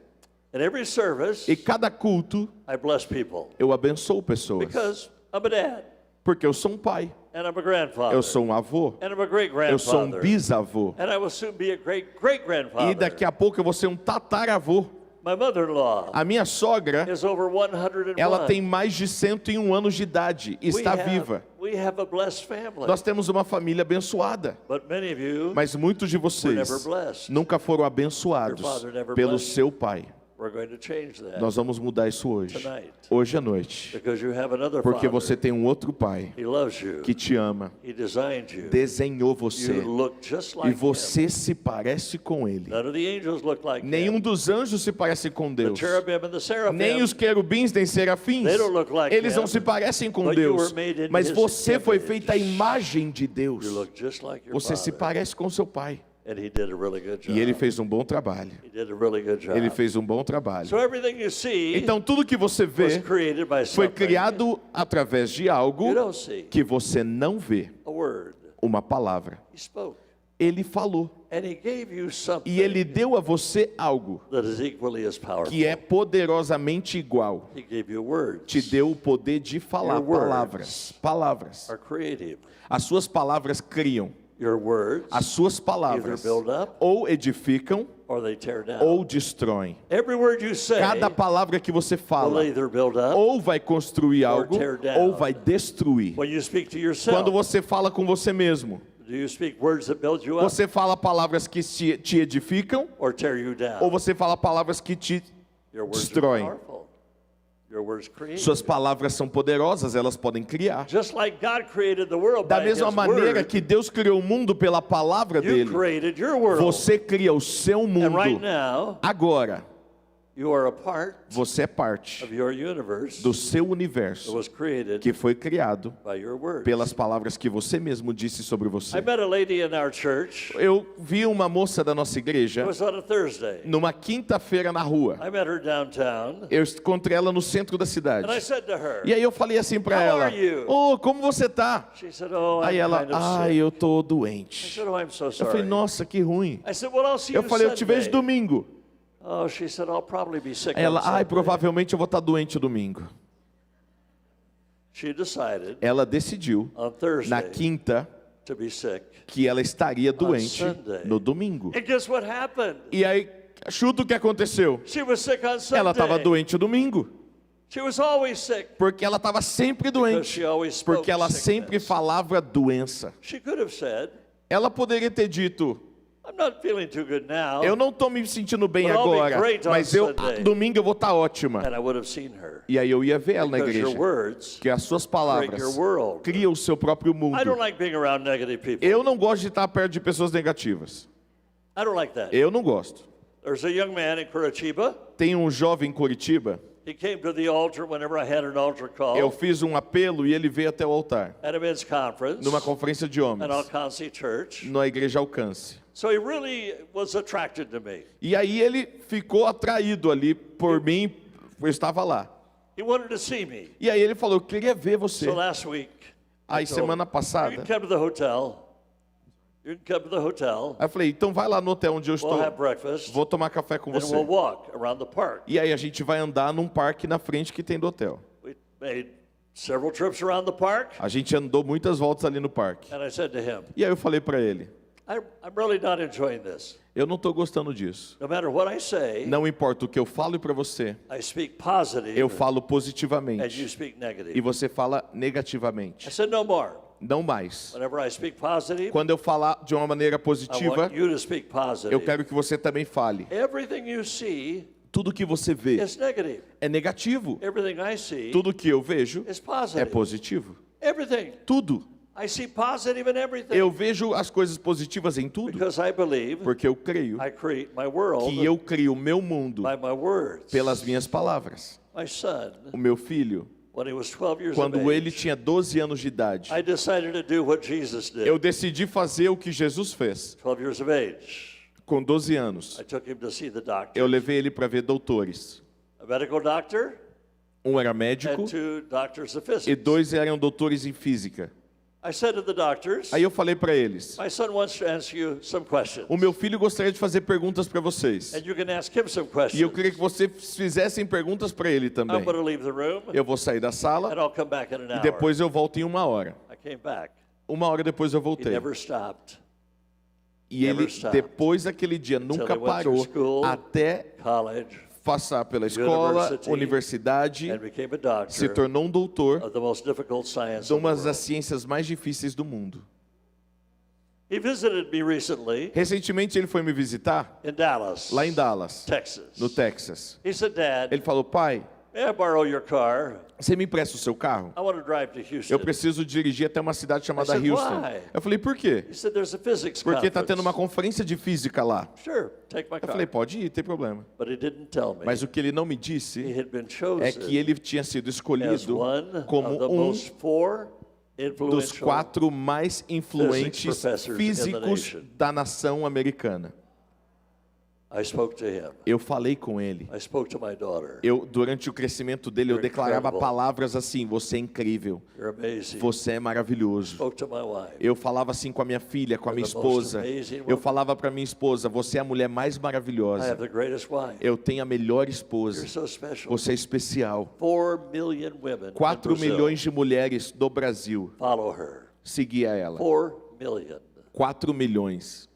B: In every service,
C: E cada culto
B: I bless people
C: eu abençoo pessoas.
B: because I'm a dad
C: Porque eu sou um pai,
B: and I'm a grandfather
C: eu sou um avô,
B: and I'm a great
C: eu sou um
B: grandfather
C: bisavô.
B: and I will soon be a great great
C: E
B: grandfather.
C: daqui a pouco eu vou ser um tataravô.
B: My mother-in-law
C: A minha sogra,
B: is over 101.
C: ela tem mais de 101 anos de idade e está viva.
B: We have a blessed family.
C: Nós temos uma família abençoada.
B: But many of you
C: Mas muitos de
B: were
C: vocês
B: never blessed.
C: nunca foram abençoados
B: Your father never
C: pelo
B: blessed
C: seu pai.
B: We're going to change that
C: Nós vamos mudar isso hoje.
B: tonight.
C: Hoje à noite.
B: Because you have another
C: Porque
B: father.
C: você tem um outro pai
B: He loves you.
C: que te ama,
B: He designed you.
C: desenhou
B: You
C: você
B: look just
C: e
B: like him.
C: você se parece com ele.
B: None of the angels look like
C: Nenhum
B: him.
C: dos anjos se parece com
B: The
C: Deus.
B: cherubim and the seraphim.
C: Nem os querubins nem serafins.
B: They don't look like
C: Eles
B: him,
C: não se parecem com
B: but you
C: Deus.
B: were made in
C: Mas
B: his
C: você foi
B: image.
C: feita à imagem de Deus.
B: You look just like your
C: Você se
B: father.
C: parece com seu pai.
B: And he did a really good job.
C: E ele fez um bom trabalho.
B: He did a really good job.
C: Ele fez um bom trabalho.
B: So everything you see
C: Então tudo que você
B: was
C: vê
B: created by
C: foi
B: something
C: criado através de algo
B: you don't see.
C: que você não vê.
B: A word.
C: Uma palavra.
B: He spoke.
C: Ele falou.
B: And he gave you something
C: E ele deu a você algo
B: that is equally as powerful.
C: que é poderosamente igual.
B: He gave you words.
C: Te deu o poder de falar
B: Your words
C: palavras. Palavras.
B: are creative.
C: As suas palavras criam.
B: Your words
C: As suas
B: either
C: palavras
B: build up
C: ou edificam
B: or they tear down.
C: ou destroem.
B: Every word you say
C: Cada palavra que você
B: will
C: fala
B: either build up.
C: ou vai construir algo
B: tear down.
C: ou vai destruir.
B: When you speak to yourself,
C: Quando você fala com você mesmo,
B: do you speak words that build you up
C: você fala palavras que te edificam
B: or tear you down?
C: ou você fala palavras que te
B: Your words
C: destroem.
B: are powerful. Your words create.
C: Suas palavras são poderosas, elas podem criar.
B: Just like God created the world
C: Da
B: by
C: mesma
B: His
C: maneira
B: word,
C: que Deus criou o mundo pela palavra
B: you
C: dele,
B: created your world.
C: você cria o seu
B: And right
C: mundo.
B: now,
C: Agora,
B: you are a part
C: você é parte
B: of your universe
C: do seu
B: that
C: universo
B: was created
C: que foi criado
B: by your words.
C: pelas palavras que você mesmo disse sobre
B: I
C: você.
B: met a lady in our church.
C: Eu vi uma moça da nossa
B: It
C: igreja
B: was on a Thursday.
C: numa quinta-feira na rua.
B: I met her downtown,
C: Eu encontrei ela no centro da cidade.
B: and I said to her,
C: E aí eu falei assim pra
B: How
C: ela:
B: are you?
C: "Oh, como você tá?"
B: she said, "Oh, I'm
C: Aí ela:
B: kind of
C: "Ai,
B: sick."
C: eu tô
B: I
C: doente."
B: said, "Oh, I'm so
C: Eu falei:
B: sorry."
C: "Nossa, que ruim."
B: I said, "Well, I'll see
C: Eu
B: you
C: falei: "Eu te vejo
B: Sunday."
C: domingo."
B: Oh, she said, "I'll probably be sick
C: Aí ela:
B: on
C: "Ai,
B: Sunday."
C: provavelmente eu vou estar doente domingo."
B: She decided
C: Ela decidiu
B: on
C: na
B: Thursday
C: quinta
B: to be sick.
C: que ela estaria doente
B: Sunday.
C: no domingo.
B: And guess what happened?
C: E aí, chuta o que aconteceu.
B: She was sick on Sunday.
C: Ela estava doente domingo,
B: She was always sick.
C: porque ela estava sempre
B: Because
C: doente,
B: she always spoke
C: porque ela sempre
B: sickness.
C: falava doença.
B: She could have said,
C: Ela poderia ter dito:
B: "I'm not feeling too good now."
C: "Eu não estou me sentindo bem
B: But I'll be
C: agora,
B: great on
C: mas
B: Sunday."
C: domingo eu vou estar ótima."
B: And I would have seen her.
C: E aí eu ia ver ela na
B: Because your
C: igreja,
B: words
C: que as suas
B: create
C: palavras
B: your world.
C: criam o seu próprio mundo.
B: I don't like being around negative people.
C: Eu não gosto de estar perto de pessoas negativas.
B: I don't like that.
C: Eu não gosto.
B: There's a young man in Curitiba.
C: Tem um jovem em Curitiba.
B: He came to the altar whenever I had an altar call
C: Eu fiz um apelo e ele veio até o altar,
B: at a men's conference
C: numa conferência de homens,
B: at Alcance Church.
C: na igreja Alcance.
B: So he really was attracted to me.
C: E aí ele ficou atraído ali por mim, eu estava lá.
B: He wanted to see me.
C: E aí ele falou: "Eu queria ver você."
B: So last week,
C: Aí
B: I told
C: semana
B: him, "You
C: passada,
B: can come to the hotel. You can come to the hotel.
C: aí eu falei: "Então vai lá no hotel onde eu
B: We'll
C: estou,
B: have breakfast.
C: vou tomar café com
B: Then
C: você."
B: we'll walk around the park."
C: E aí a gente vai andar num parque na frente que tem do hotel.
B: We made several trips around the park.
C: A gente andou muitas voltas ali no parque.
B: And I said to him,
C: E aí eu falei para ele:
B: I'm really not enjoying this.
C: "Eu não estou gostando disso.
B: No matter what I say,
C: Não importa o que eu falo para você,
B: I speak positive
C: eu falo
B: and you
C: positivamente
B: speak
C: e
B: negative."
C: você fala
B: I
C: negativamente.
B: said, "No more.
C: Não mais.
B: Whenever I speak positive,
C: Quando eu falar de uma maneira
B: I
C: positiva,
B: want you to speak positive.
C: eu quero que você também fale.
B: Everything you see
C: Tudo que você vê
B: is negative.
C: é negativo.
B: Everything I see
C: Tudo que eu vejo
B: is
C: é
B: positive.
C: positivo.
B: Everything.
C: Tudo.
B: I see positive in everything.
C: Eu vejo as coisas positivas em tudo,
B: Because I believe
C: porque eu creio
B: I create my world
C: que eu crio o meu mundo
B: by my words.
C: pelas minhas palavras.
B: My son,
C: O meu filho,
B: when he was 12 years of
C: quando ele
B: age,
C: tinha 12 anos de idade,
B: I decided to do what Jesus did.
C: eu decidi fazer o que Jesus fez.
B: 12 years of age.
C: Com 12 anos,
B: I took him to see the doctor.
C: eu levei ele para ver doutores.
B: A medical doctor
C: Um era
B: and
C: médico
B: 2 doctors of
C: e
B: physics.
C: 2 eram doutores em física.
B: I said to the doctors,
C: Aí eu falei para eles:
B: my son wants to answer you some questions.
C: "O meu filho gostaria de fazer perguntas para vocês.
B: And you can ask him some
C: E eu
B: questions.
C: queria que vocês fizessem perguntas para ele também.
B: I'm going to leave the room
C: Eu vou sair da
B: and
C: sala
B: I'll come back in an
C: e
B: hour."
C: depois eu volto em 1 hora.
B: I came back.
C: 1 hora depois eu
B: He
C: voltei.
B: never stopped.
C: E ele,
B: never stopped
C: depois daquele dia, nunca
B: he went through
C: parou
B: school.
C: até
B: College,
C: passar pela escola,
B: university,
C: universidade,
B: and became a
C: se
B: doctor
C: tornou um doutor
B: of the most difficult science
C: de
B: in the
C: uma das
B: world.
C: ciências mais difíceis do mundo.
B: He visited me recently
C: Recentemente ele foi me visitar
B: in Dallas,
C: lá em Dallas,
B: Texas.
C: no Texas.
B: He said, Dad,
C: Ele falou, pai,
B: may I borrow your car?
C: você me empresta o seu carro?
B: I want to drive to Houston.
C: Eu preciso dirigir até uma cidade chamada
B: I said,
C: Houston.
B: "Why?"
C: Eu falei, por quê?
B: He said, there's a physics
C: Porque está
B: conference.
C: tendo uma conferência de física lá.
B: Sure, take my
C: Eu
B: car.
C: falei, pode ir, tem problema.
B: But he didn't tell me.
C: Mas o que ele não me
B: He
C: disse
B: had been
C: é
B: chosen
C: que ele tinha sido
B: as
C: escolhido
B: one
C: como
B: of the
C: um
B: most four
C: dos
B: influential
C: 4 mais influentes
B: professors in the
C: físicos
B: nation.
C: da nação americana.
B: I spoke to him.
C: Eu falei com ele.
B: I spoke to my daughter.
C: Durante o crescimento dele, eu
B: You're
C: declarava
B: incredible.
C: palavras assim: você é incrível,
B: You're amazing.
C: você é maravilhoso.
B: Spoke to my wife.
C: Eu falava assim com a minha filha, com a minha
B: You're the most
C: esposa.
B: amazing
C: Eu
B: woman.
C: falava para minha esposa: você é a mulher mais
B: I
C: maravilhosa.
B: have the greatest wife.
C: Eu tenho a melhor
B: You're
C: esposa.
B: so special.
C: Você é especial.
B: 4 million women
C: 4
B: in Brazil
C: milhões de mulheres do Brasil
B: follow her.
C: seguia ela.
B: 4 million.
C: 4 milhões.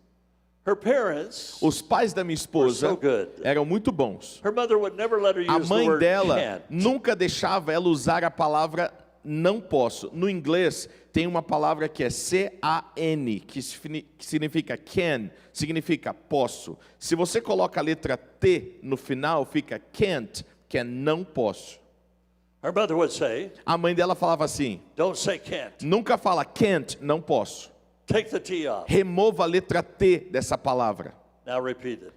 B: Her parents
C: Os pais da minha
B: were
C: esposa
B: so good.
C: eram muito bons.
B: Her mother would never let her
C: A
B: use the
C: mãe
B: word
C: dela
B: can't.
C: nunca deixava ela usar a palavra não posso. No inglês tem uma palavra que é C-A-N, que significa can, significa posso. Se você coloca a letra T no final, fica can't, que é não posso.
B: Her mother would say,
C: A mãe dela falava assim:
B: don't say can't.
C: nunca fala can't, não posso.
B: Take the T off.
C: Remova a letra T dessa palavra.
B: Now repeat it.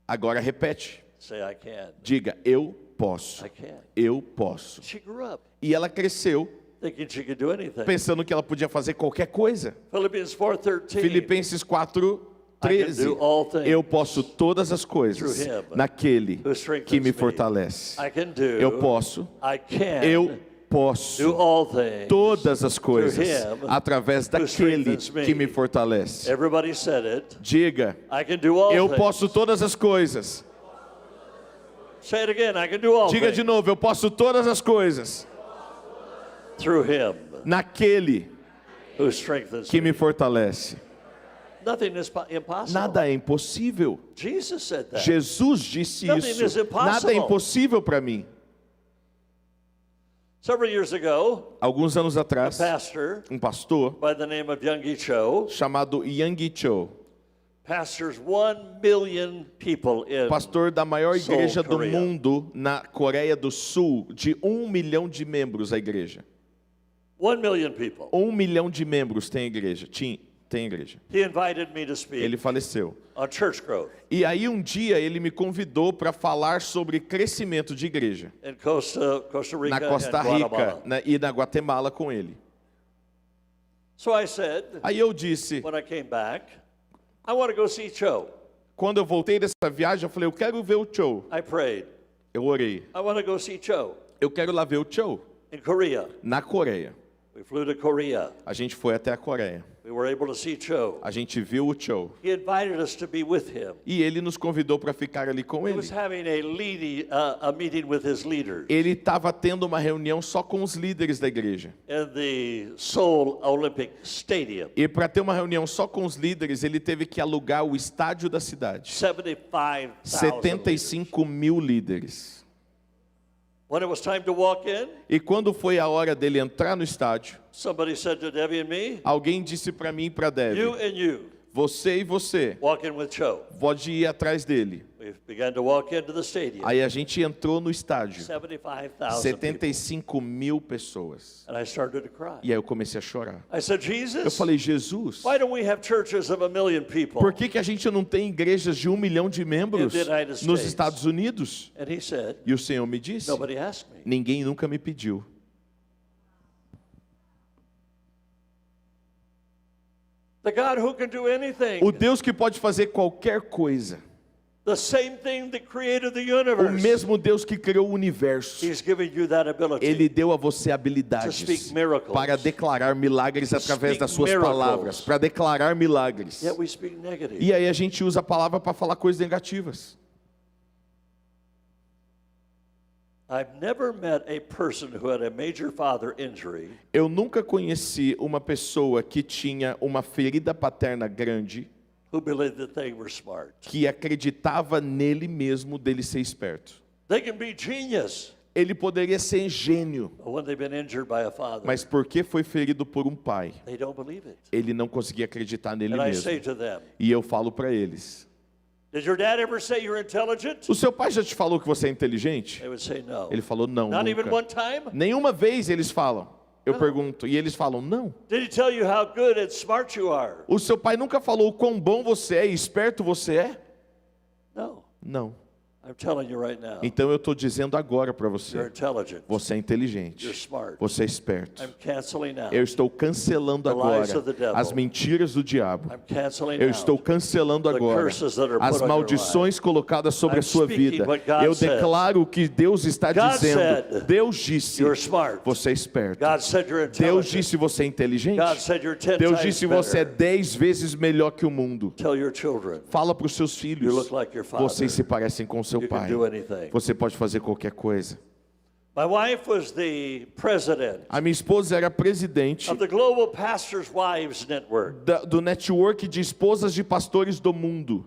C: Agora repete.
B: Say I can.
C: Diga, eu posso.
B: I can.
C: Eu posso.
B: She grew up
C: E ela cresceu
B: thinking she could do anything.
C: pensando que ela podia fazer qualquer coisa.
B: Philippians 4:13.
C: Filipenses 4:13.
B: do all things
C: Eu posso todas as coisas
B: through him
C: naquele
B: who strengthens
C: que me
B: me.
C: fortalece.
B: I can do.
C: Eu posso.
B: I can.
C: Eu posso
B: do all things.
C: todas as coisas
B: him
C: através
B: who
C: daquele
B: strengthens me.
C: que me fortalece.
B: Everybody said it.
C: Diga,
B: I can do all
C: eu
B: things.
C: posso todas as coisas.
B: Say it again. I can do all
C: Diga
B: things.
C: de novo, eu posso todas as coisas
B: Through him
C: naquele
B: who strengthens
C: que
B: me.
C: me fortalece.
B: Nothing is impossible.
C: Nada é impossível.
B: Jesus said that.
C: Jesus disse
B: Nothing is
C: isso.
B: impossible.
C: Nada é impossível para mim.
B: Several years ago,
C: Alguns anos
B: a
C: atrás,
B: pastor
C: um pastor
B: by the name of Youngie Cho
C: chamado Youngie Cho,
B: pastors 1 million people in
C: pastor da maior
B: Seoul,
C: igreja do
B: Korea.
C: mundo na Coreia do Sul, de 1 milhão de membros a igreja.
B: 1 million people.
C: 1 milhão de membros tem a igreja. Tem igreja.
B: He invited me to speak
C: Ele faleceu.
B: on church growth
C: E aí um dia ele me convidou para falar sobre crescimento de igreja
B: in Costa Rica
C: na Costa
B: and
C: Rica,
B: Guatemala.
C: né, e na Guatemala com ele.
B: So I said,
C: Aí eu disse,
B: when I came back, I want to go see Cho.
C: quando eu voltei dessa viagem, eu falei, eu quero ver o Cho.
B: I prayed,
C: Eu orei.
B: I want to go see Cho
C: Eu quero lá ver o Cho,
B: in Korea.
C: na Coreia.
B: We flew to Korea.
C: A gente foi até a Coreia.
B: We were able to see Cho.
C: A gente viu o Cho.
B: He invited us to be with him.
C: E ele nos convidou para ficar ali com
B: He
C: ele.
B: was having a meeting with his leaders
C: Ele estava tendo uma reunião só com os líderes da igreja.
B: in the Seoul Olympic Stadium.
C: E para ter uma reunião só com os líderes, ele teve que alugar o estádio da cidade.
B: 75,000.
C: 75 mil líderes.
B: When it was time to walk in,
C: E quando foi a hora dele entrar no estádio,
B: somebody said to Debbie and me,
C: alguém disse para mim e para
B: you
C: Debbie,
B: and you
C: você e você,
B: walk in with Cho.
C: pode ir atrás dele.
B: We began to walk into the stadium.
C: Aí a gente entrou no estádio.
B: 75,000 people.
C: 75 mil pessoas.
B: And I started to cry.
C: E aí eu comecei a chorar.
B: I said,
C: Eu
B: Jesus,
C: falei, Jesus,
B: why don't we have churches of 1 million people?
C: por que a gente não tem igrejas de 1 milhão de membros
B: In the United
C: nos
B: States.
C: Estados Unidos?
B: And he said,
C: E o Senhor me disse,
B: nobody asked me.
C: ninguém nunca me pediu.
B: The God who can do anything.
C: O Deus que pode fazer qualquer coisa.
B: The same thing that created the
C: O
B: universe.
C: mesmo Deus que criou o universo.
B: He's giving you that ability.
C: Ele deu a você
B: To
C: habilidades
B: speak miracles.
C: para declarar milagres através
B: speak
C: das suas
B: miracles.
C: palavras. Para declarar milagres.
B: Yet we speak negative.
C: E aí a gente usa a palavra para falar coisas negativas.
B: I've never met a person who had a major father injury
C: Eu nunca conheci uma pessoa que tinha uma ferida paterna grande
B: who believed that they were smart.
C: que acreditava nele mesmo dele ser esperto.
B: They can be genius,
C: Ele poderia ser gênio,
B: but when they've been injured by a father,
C: mas porque foi ferido por um pai,
B: they don't believe it.
C: ele não conseguia acreditar nele
B: And I
C: mesmo.
B: say to them,
C: E eu falo para eles:
B: did your dad ever say you're intelligent?
C: o seu pai já te falou que você é inteligente?
B: They would say no.
C: Ele falou: não,
B: Not even
C: nunca.
B: one time?
C: Nenhuma vez eles falam. Eu pergunto, e eles falam: não.
B: Did he tell you how good and smart you are?
C: O seu pai nunca falou o quão bom você é e esperto você é?
B: No.
C: Não.
B: I'm telling you right now.
C: Então eu estou dizendo agora para
B: You're
C: você:
B: intelligent.
C: você é inteligente,
B: You're smart.
C: você é esperto.
B: I'm canceling out.
C: Eu estou cancelando
B: The
C: agora
B: lies of the devil.
C: as mentiras do diabo.
B: I'm canceling
C: Eu
B: out.
C: estou cancelando
B: The
C: agora
B: curses that are put
C: as
B: on your
C: maldições colocadas sobre
B: I'm
C: a sua
B: speaking
C: vida.
B: what God
C: Eu
B: says.
C: declaro o que Deus está
B: God
C: dizendo.
B: said,
C: Deus disse:
B: You're smart.
C: você é esperto.
B: God said you're
C: Deus
B: intelligent.
C: disse: você é inteligente.
B: God said you're 10
C: Deus
B: times
C: disse: você é
B: better.
C: 10 vezes melhor que o mundo.
B: Tell your children
C: Fala para os seus filhos:
B: you look like your father.
C: vocês se parecem com seu
B: You can
C: pai.
B: do anything.
C: Você pode fazer qualquer coisa.
B: My wife was the president
C: A minha esposa era presidente
B: of the Global Pastors' Wives Network.
C: do network de esposas de pastores do mundo.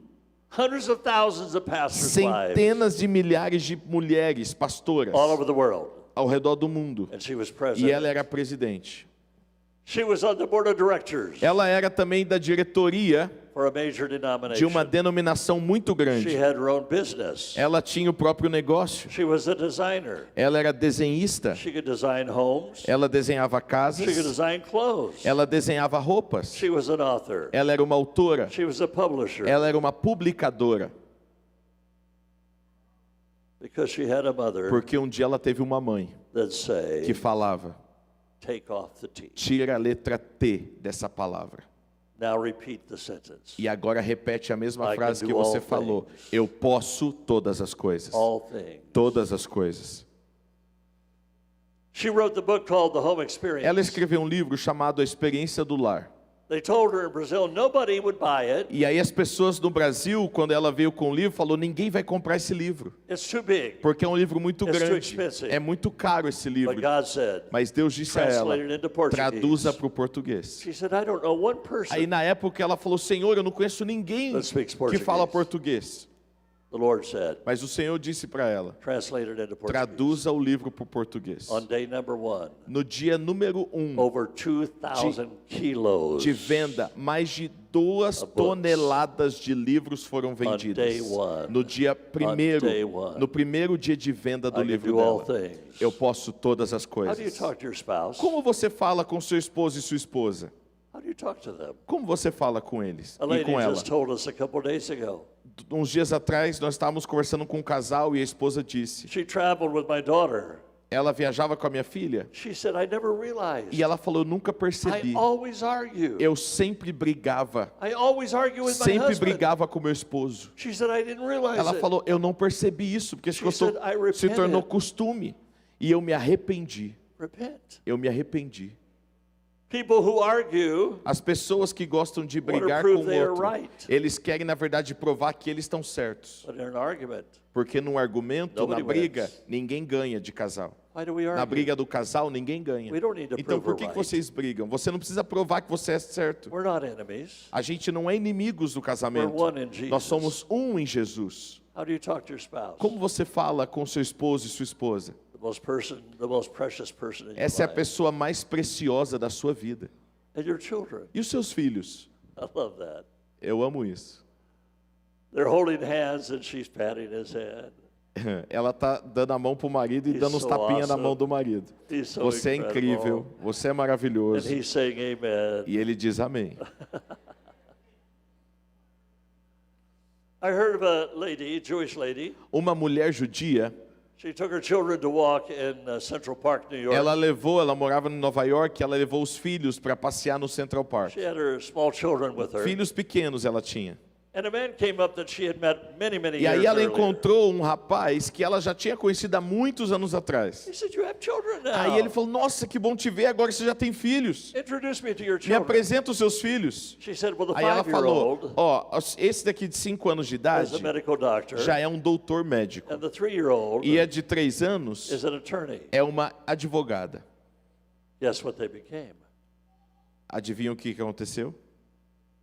B: Hundreds of thousands of pastors' wives
C: Centenas de milhares de mulheres pastoras
B: all over the world.
C: ao redor do mundo.
B: And she was
C: E
B: president.
C: ela era presidente.
B: She was on the board of directors
C: Ela era também da diretoria
B: for a major
C: de
B: denomination.
C: uma denominação muito
B: She
C: grande.
B: had her own business.
C: Ela tinha o próprio negócio.
B: She was a designer.
C: Ela era desenhista.
B: She could design homes.
C: Ela desenhava
B: She could
C: casas.
B: design clothes.
C: Ela desenhava roupas.
B: She was an author.
C: Ela era uma autora.
B: She was a publisher.
C: Ela era uma publicadora.
B: Because she had a mother
C: Porque um dia ela teve uma mãe
B: that say,
C: que falava:
B: take off the T.
C: tira a letra T dessa palavra.
B: Now repeat the sentence.
C: E agora repete a mesma
B: I
C: frase
B: can
C: que
B: do
C: você
B: all
C: falou.
B: things.
C: Eu posso todas as coisas.
B: All things.
C: Todas as coisas.
B: She wrote the book called The Home Experience.
C: Ela escreveu um livro chamado A Experiência do Lar.
B: They told her in Brazil nobody would buy it.
C: E aí as pessoas no Brasil, quando ela veio com o livro, falou: ninguém vai comprar esse livro.
B: It's too big.
C: Porque é um livro muito
B: It's too
C: grande.
B: expensive.
C: É muito caro esse livro.
B: But God said,
C: Mas Deus disse a ela:
B: translate it into Portuguese.
C: traduza para o português.
B: She said, I don't know one person.
C: Aí na época ela falou: Senhor, eu não conheço ninguém
B: That speaks
C: que fala
B: Portuguese.
C: português.
B: The Lord said,
C: Mas o Senhor disse para ela:
B: translate it into Portuguese.
C: traduza o livro para o português.
B: On day number 1,
C: No dia número 1
B: over 2,000 kilos
C: de venda, mais de 2
B: Of books.
C: toneladas de livros foram vendidos.
B: day one.
C: No dia primeiro,
B: day one.
C: no primeiro dia de venda do
B: I can
C: livro
B: do all
C: dela.
B: things.
C: Eu posso todas as
B: How do you
C: coisas.
B: talk to your spouse?
C: Como você fala com seu esposo e sua esposa?
B: How do you talk to them?
C: Como você fala com eles
B: A
C: e
B: lady
C: com ela?
B: just told us a couple days ago.
C: Uns dias atrás, nós estávamos conversando com um casal e a esposa disse:
B: She traveled with my daughter.
C: ela viajava com a minha filha
B: She said, I never realized.
C: e ela falou: eu nunca percebi.
B: I always argue.
C: Eu sempre brigava,
B: I always argue with my
C: sempre
B: husband.
C: brigava com meu esposo.
B: She said, I didn't realize
C: Ela
B: it.
C: falou: eu não percebi isso, porque
B: She said, "I
C: se tornou
B: repented."
C: costume. E eu me arrependi.
B: Repent.
C: Eu me arrependi.
B: People who argue
C: As pessoas que gostam de
B: want to
C: brigar
B: prove
C: com
B: they
C: o
B: are
C: outro,
B: right.
C: eles querem, na verdade, provar que eles estão certos.
B: But in an argument,
C: Porque num argumento,
B: Nobody
C: na briga,
B: wins.
C: ninguém ganha de casal.
B: why do we
C: Na
B: argue?
C: briga do casal, ninguém ganha.
B: We don't need to
C: Então,
B: prove
C: por que
B: we're
C: que
B: right.
C: vocês brigam? Você não precisa provar que você é certo.
B: We're not enemies.
C: A gente não é inimigos do casamento.
B: We're one in Jesus.
C: Nós somos um em Jesus.
B: How do you talk to your spouse?
C: Como você fala com seu esposo e sua esposa?
B: The most precious person in your
C: Essa é a
B: life.
C: pessoa mais preciosa da sua vida.
B: And your children.
C: E os seus filhos?
B: I love that.
C: Eu amo isso.
B: They're holding hands and she's patting his hand.
C: Ela tá dando a mão pro marido e
B: He's
C: dando uns
B: so
C: tapinhas na
B: awesome.
C: mão do marido.
B: He's so
C: Você é
B: incredible.
C: incrível, você é
B: And
C: maravilhoso.
B: he's saying amen.
C: E ele diz amém.
B: I heard of a lady, Jewish lady.
C: Uma mulher judia,
B: She took her children to walk in Central Park, New York.
C: ela morava em Nova York, ela levou os filhos para passear no Central Park.
B: She had her small children with her.
C: Filhos pequenos ela tinha.
B: And a man came up that she had met many, many
C: E
B: years
C: aí ela
B: earlier.
C: encontrou um rapaz que ela já tinha conhecido há muitos anos atrás.
B: He said, you have children now.
C: Aí ele falou: nossa, que bom te ver, agora você já tem filhos.
B: Introduce me to your
C: Me
B: children.
C: apresenta os seus filhos.
B: She said, well, the
C: Aí ela falou:
B: 5-year-old
C: ó, esse daqui de 5 anos de
B: is
C: idade
B: a medical doctor.
C: já é um doutor médico.
B: And the 3-year-old
C: E a de 3 anos
B: is an attorney.
C: é uma advogada.
B: Guess what they became?
C: Adivinha o que aconteceu?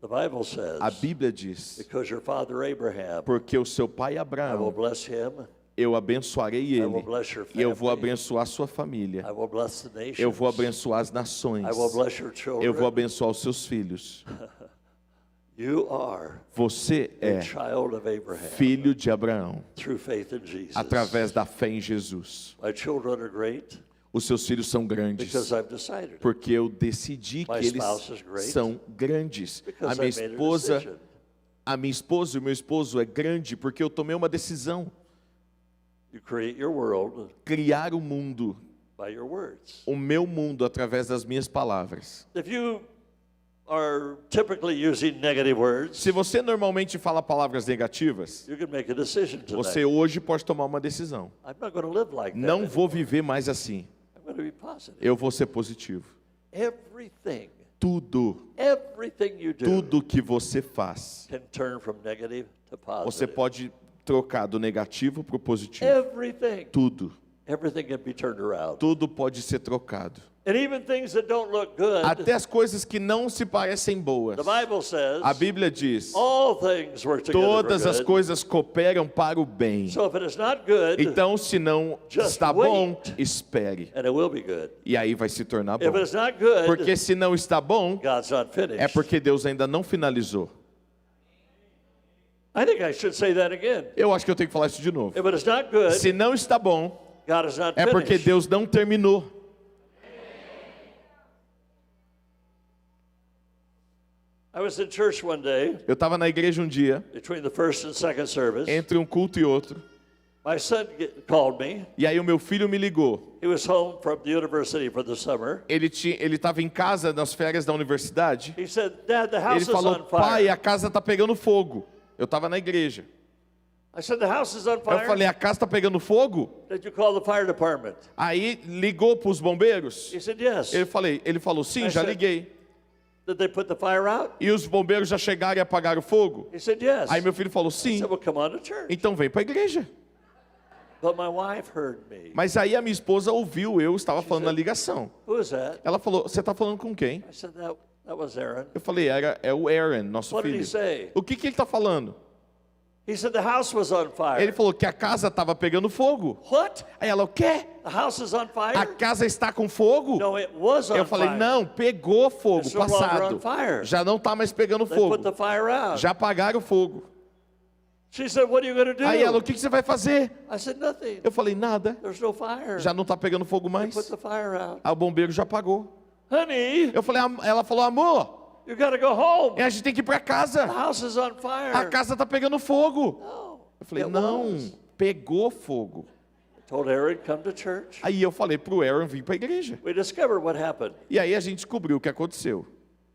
B: The Bible says,
C: A Bíblia diz,
B: because your father Abraham,
C: porque o seu pai
B: I will
C: Abraão,
B: bless him,
C: eu abençoarei
B: I will
C: ele,
B: bless your
C: e eu vou
B: family,
C: abençoar a sua família,
B: I will bless the nations,
C: eu vou abençoar as nações,
B: I will bless your
C: eu vou
B: children.
C: abençoar os seus filhos.
B: You are
C: Você
B: a
C: é
B: child of Abraham
C: filho de Abraão,
B: through faith in Jesus.
C: através da fé em Jesus.
B: My children are great
C: Os seus filhos são grandes,
B: because I've decided it.
C: porque eu decidi que
B: My
C: eles
B: spouse is great
C: são grandes.
B: Because
C: A minha
B: I made a
C: esposa,
B: decision.
C: a minha esposa e o meu esposo é grande porque eu tomei uma decisão,
B: You create your world
C: criar o mundo,
B: by your words.
C: o meu mundo através das minhas palavras.
B: If you are typically using negative words,
C: Se você normalmente fala palavras negativas,
B: you can make a decision today.
C: você hoje pode tomar uma decisão.
B: I'm not going to live like that.
C: Não vou viver mais assim.
B: I'm going to be positive.
C: Eu vou ser positivo.
B: Everything you do
C: Tudo que você faz,
B: can turn from negative to
C: você
B: positive.
C: pode trocar do negativo para o positivo.
B: Everything.
C: Tudo.
B: Everything can be turned around.
C: Tudo pode ser trocado.
B: And even things that don't look good,
C: Até as coisas que não se parecem boas.
B: the Bible says,
C: A Bíblia diz,
B: all things work together
C: todas
B: for
C: as
B: good.
C: coisas cooperam para o bem.
B: So if it is not good,
C: Então, se não
B: Just
C: está bom,
B: wait.
C: espere.
B: and it will be good.
C: E aí vai se tornar
B: If
C: bom.
B: it is not good,
C: Porque se não está bom,
B: God's not finished.
C: é porque Deus ainda não finalizou.
B: I think I should say that again.
C: Eu acho que eu tenho que falar isso de novo.
B: If it is not good,
C: Se não está bom,
B: God is not
C: é porque
B: finished.
C: Deus não terminou.
B: I was in church one day,
C: Eu estava na igreja um dia,
B: between the first and second service.
C: entre um culto e outro,
B: My son called me.
C: e aí o meu filho me ligou.
B: He was home from the university for the summer.
C: Ele estava em casa nas férias da universidade.
B: He said, Dad, the
C: Ele
B: house is
C: falou,
B: on
C: pai,
B: fire.
C: a casa está pegando fogo. Eu estava na igreja.
B: I said, the house is on
C: Eu
B: fire.
C: falei, a casa está pegando fogo?
B: Did you call the fire department?
C: Aí ligou para os bombeiros.
B: He said, yes.
C: Ele falou, sim,
B: I
C: já
B: said-
C: liguei.
B: Did they put the fire out?
C: E os bombeiros já chegaram e apagaram o fogo?
B: He said, yes.
C: Aí meu filho falou,
B: I
C: sim.
B: said, well, come on to church.
C: Então vem para a igreja.
B: But my wife heard me.
C: Mas aí a minha esposa ouviu eu estava falando na
B: said-
C: ligação.
B: Who is that?
C: Ela falou, você está falando com quem?
B: I said, that was Aaron.
C: Eu falei, é o Aaron, nosso
B: What did
C: filho.
B: he say?
C: O que ele está falando?
B: He said, the house was on fire.
C: Ele falou que a casa estava pegando fogo.
B: What?
C: Aí ela, o quê?
B: The house is on fire?
C: A casa está com fogo?
B: No, it was on
C: Eu falei,
B: fire.
C: não, pegou fogo,
B: It's no longer
C: passado.
B: on fire.
C: Já não está mais pegando
B: They
C: fogo.
B: put the fire out.
C: Já apagaram o fogo.
B: She said, what are you going to do?
C: Aí ela, o que você vai fazer?
B: I said, nothing.
C: Eu falei, nada.
B: There's no fire.
C: Já não está pegando fogo
B: Put
C: mais.
B: the fire out.
C: Aí o bombeiro já apagou.
B: Honey,
C: Eu falei, ela falou, amor,
B: you got to go home.
C: a gente tem que ir para
B: The
C: casa.
B: house is on fire.
C: A casa está pegando fogo.
B: No.
C: Eu falei,
B: It
C: não,
B: was.
C: pegou fogo.
B: I told Aaron, come to church.
C: Aí eu falei pro Aaron vir para a igreja.
B: We discovered what happened.
C: E aí a gente descobriu o que aconteceu.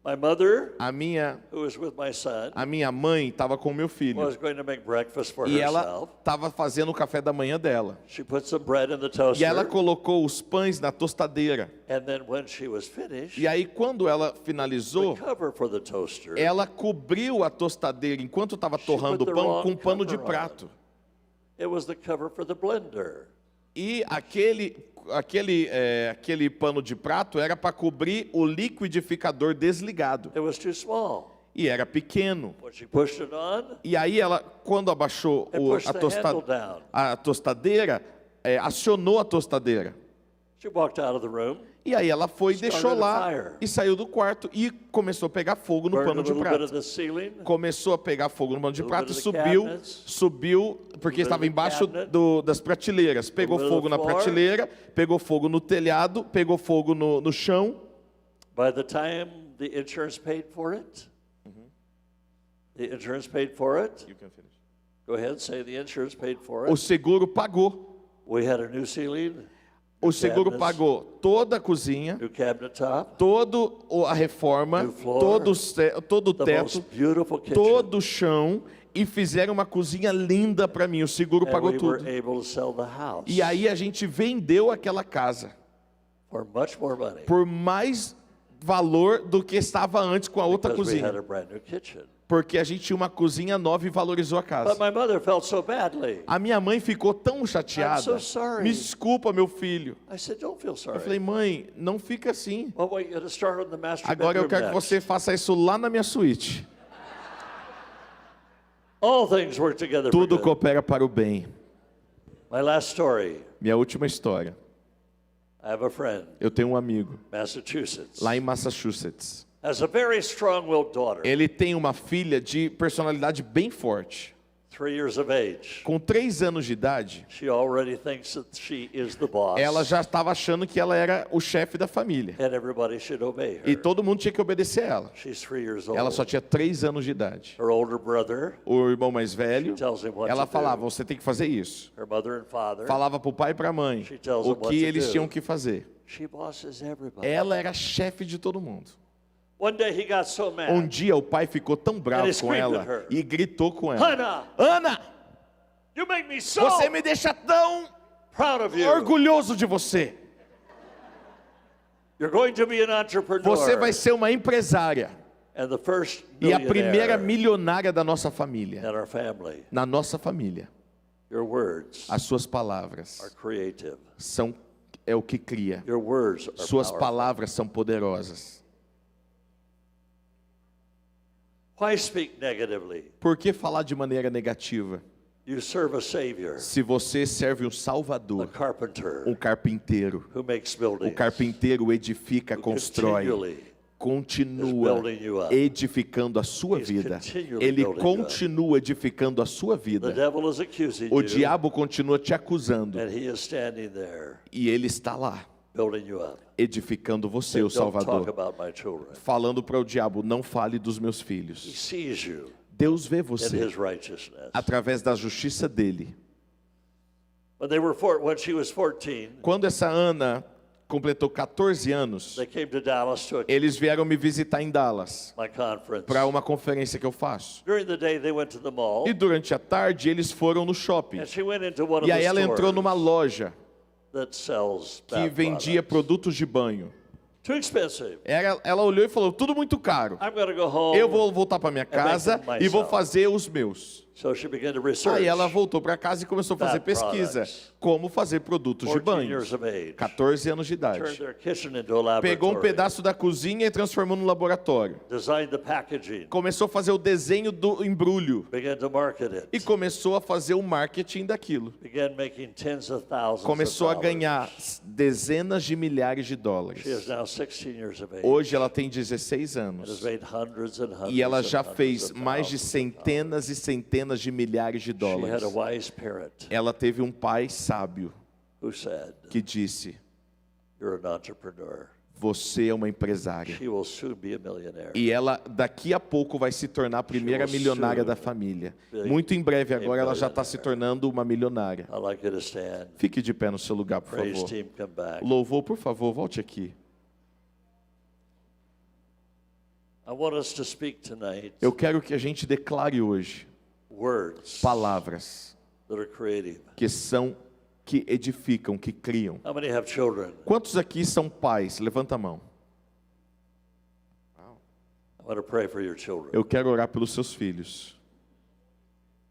B: My mother,
C: A minha
B: who was with my son,
C: mãe estava com o meu filho.
B: was going to make breakfast for
C: E ela
B: herself.
C: estava fazendo o café da manhã dela.
B: She put some bread in the
C: E
B: toaster.
C: ela colocou os pães na tostadeira.
B: And then when she was finished,
C: E aí quando ela
B: the
C: finalizou,
B: cover for the toaster,
C: ela cobriu a tostadeira enquanto estava torrando o
B: put the
C: pão
B: wrong
C: com um pano de
B: cover on.
C: prato.
B: it was the cover for the blender.
C: E aquele pano de prato era para cobrir o liquidificador desligado.
B: It was too small.
C: E era pequeno.
B: When she pushed it on,
C: E aí ela, quando abaixou
B: it pushed the handle down.
C: a tostadeira, acionou a tostadeira.
B: She walked out of the room,
C: E aí ela foi,
B: Started
C: deixou
B: a
C: lá
B: fire.
C: e saiu do quarto e começou a pegar fogo no
B: burned a
C: pano de
B: little bit of
C: prato.
B: the ceiling,
C: Começou a pegar fogo no pano de
B: little
C: prato e
B: bit of the cabinets,
C: subiu, porque
B: little bit
C: estava
B: of the
C: embaixo
B: cabinet,
C: das prateleiras. Pegou
B: little bit
C: fogo
B: of
C: na
B: the floor.
C: prateleira, pegou fogo no telhado, pegou fogo no chão.
B: By the time the insurance paid for it, the insurance paid for it. Go ahead, say the insurance paid for
C: O
B: it.
C: seguro pagou.
B: We had a new ceiling,
C: O seguro
B: cabinets,
C: pagou toda a cozinha,
B: new cabinet top,
C: toda a reforma,
B: New floor,
C: todo o
B: the
C: teto,
B: most beautiful kitchen.
C: todo o chão e fizeram uma cozinha linda para mim. O seguro
B: And
C: pagou
B: we
C: tudo.
B: were able to sell the house
C: E aí a gente vendeu aquela casa
B: for much more money
C: por mais valor do que estava antes com a outra
B: because we had
C: cozinha.
B: a brand new kitchen.
C: Porque a gente tinha uma cozinha nova e valorizou a
B: But
C: casa.
B: my mother felt so badly.
C: A minha mãe ficou tão chateada.
B: I'm so sorry.
C: Me desculpa, meu filho.
B: I said, don't feel sorry.
C: Eu falei, mãe, não fica assim.
B: Well, we got to start on the master
C: Agora eu
B: bedroom
C: quero que
B: next.
C: você faça isso lá na minha suíte.
B: All things work together for
C: Tudo
B: good.
C: coopera para o bem.
B: My last story.
C: Minha última história.
B: I have a friend,
C: Eu tenho um amigo
B: Massachusetts.
C: lá em Massachusetts.
B: Has a very strong-willed daughter.
C: Ele tem uma filha de personalidade bem forte.
B: 3 years of age.
C: Com 3 anos de idade,
B: She already thinks that she is the boss.
C: ela já estava achando que ela era o chefe da família.
B: And everybody should obey her.
C: E todo mundo tinha que obedecer a ela.
B: She's 3 years old.
C: Ela só tinha 3 anos de idade.
B: Her older brother,
C: O irmão mais velho,
B: tells him what
C: ela
B: to
C: falava,
B: do.
C: você tem que fazer isso.
B: Her mother and father,
C: Falava para o pai e para a mãe
B: She tells
C: o
B: them what
C: que
B: to
C: eles
B: do.
C: tinham que fazer.
B: she bosses everybody.
C: Ela era chefe de todo mundo.
B: One day he got so mad.
C: Um dia o pai ficou tão bravo
B: And he
C: com
B: screamed
C: ela
B: at her.
C: e gritou com ela.
B: Hannah,
C: Ana,
B: you make me so
C: você me deixa tão
B: proud of you.
C: orgulhoso de você.
B: You're going to be an entrepreneur.
C: Você vai ser uma empresária
B: and the first
C: e a primeira
B: millionaire
C: milionária da nossa família.
B: in our family.
C: Na nossa família.
B: Your words
C: As suas
B: are
C: palavras
B: creative.
C: é o que cria.
B: Your words are
C: Suas
B: powerful.
C: palavras são poderosas.
B: Why speak negatively?
C: Por que falar de maneira negativa?
B: You serve a savior,
C: Se você serve um
B: a
C: Salvador,
B: carpenter
C: um carpinteiro,
B: who makes
C: o
B: buildings.
C: carpinteiro edifica,
B: who
C: constrói,
B: continually
C: continua
B: is building you up.
C: edificando a sua
B: He's
C: vida.
B: continually
C: Ele
B: building you up.
C: continua edificando a sua
B: The
C: vida.
B: devil is accusing
C: O
B: you,
C: diabo continua te acusando
B: and he is standing there
C: e ele está lá
B: building you up.
C: edificando você, o
B: Don't talk
C: Salvador.
B: about my children.
C: Falando para o diabo, não fale dos meus
B: He
C: filhos.
B: sees you
C: Deus vê
B: in
C: você
B: his righteousness.
C: através da justiça dele.
B: When she was 14,
C: Quando essa Ana completou 14 anos,
B: they came to Dallas to
C: eles vieram me visitar em Dallas
B: my conference.
C: para uma conferência que eu faço.
B: During the day, they went to the mall,
C: E durante a tarde eles foram no shopping.
B: and she went into one of
C: E aí
B: the
C: ela entrou numa
B: stores
C: loja
B: that sells
C: que
B: bath
C: vendia
B: products.
C: produtos de banho.
B: Too expensive.
C: Ela olhou e falou, tudo muito caro.
B: I'm going to go home.
C: Eu vou voltar para minha casa
B: make them
C: e vou
B: myself.
C: fazer os meus.
B: So she began to research.
C: Aí ela voltou para casa e começou a fazer
B: Bath
C: pesquisa.
B: products.
C: Como fazer produtos de
B: 14
C: banho.
B: years of age.
C: 14 anos de
B: Turned
C: idade.
B: their kitchen into a laboratory.
C: Pegou um pedaço da cozinha e transformou num laboratório.
B: Designed the packaging.
C: Começou a fazer o desenho do embrulho.
B: Began to market it.
C: E começou a fazer o marketing daquilo.
B: Began making tens of thousands
C: Começou a
B: of dollars.
C: ganhar dezenas de milhares de dólares.
B: She is now 16 years of age.
C: Hoje ela tem 16
B: And has
C: anos.
B: made hundreds and hundreds
C: E ela
B: and
C: já
B: hundreds
C: fez
B: of
C: mais de
B: thousands of
C: centenas e centenas de milhares de
B: dollars. She
C: dólares.
B: had a wise parent
C: Ela teve um pai sábio
B: who said,
C: que disse,
B: "You're an entrepreneur.
C: você é uma empresária.
B: She will soon be a millionaire."
C: E ela daqui a pouco vai se tornar a primeira milionária da família. Muito em breve agora ela já está se tornando uma milionária.
B: I'd like you to stand.
C: Fique de pé no seu lugar, por
B: Praise
C: favor.
B: team, come back.
C: Louvor, por favor, volte aqui.
B: I want us to speak tonight
C: Eu quero que a gente declare hoje
B: words
C: palavras
B: that are creative.
C: que edificam, que criam.
B: How many have children?
C: Quantos aqui são pais? Levanta a mão.
B: I want to pray for your children.
C: Eu quero orar pelos seus filhos.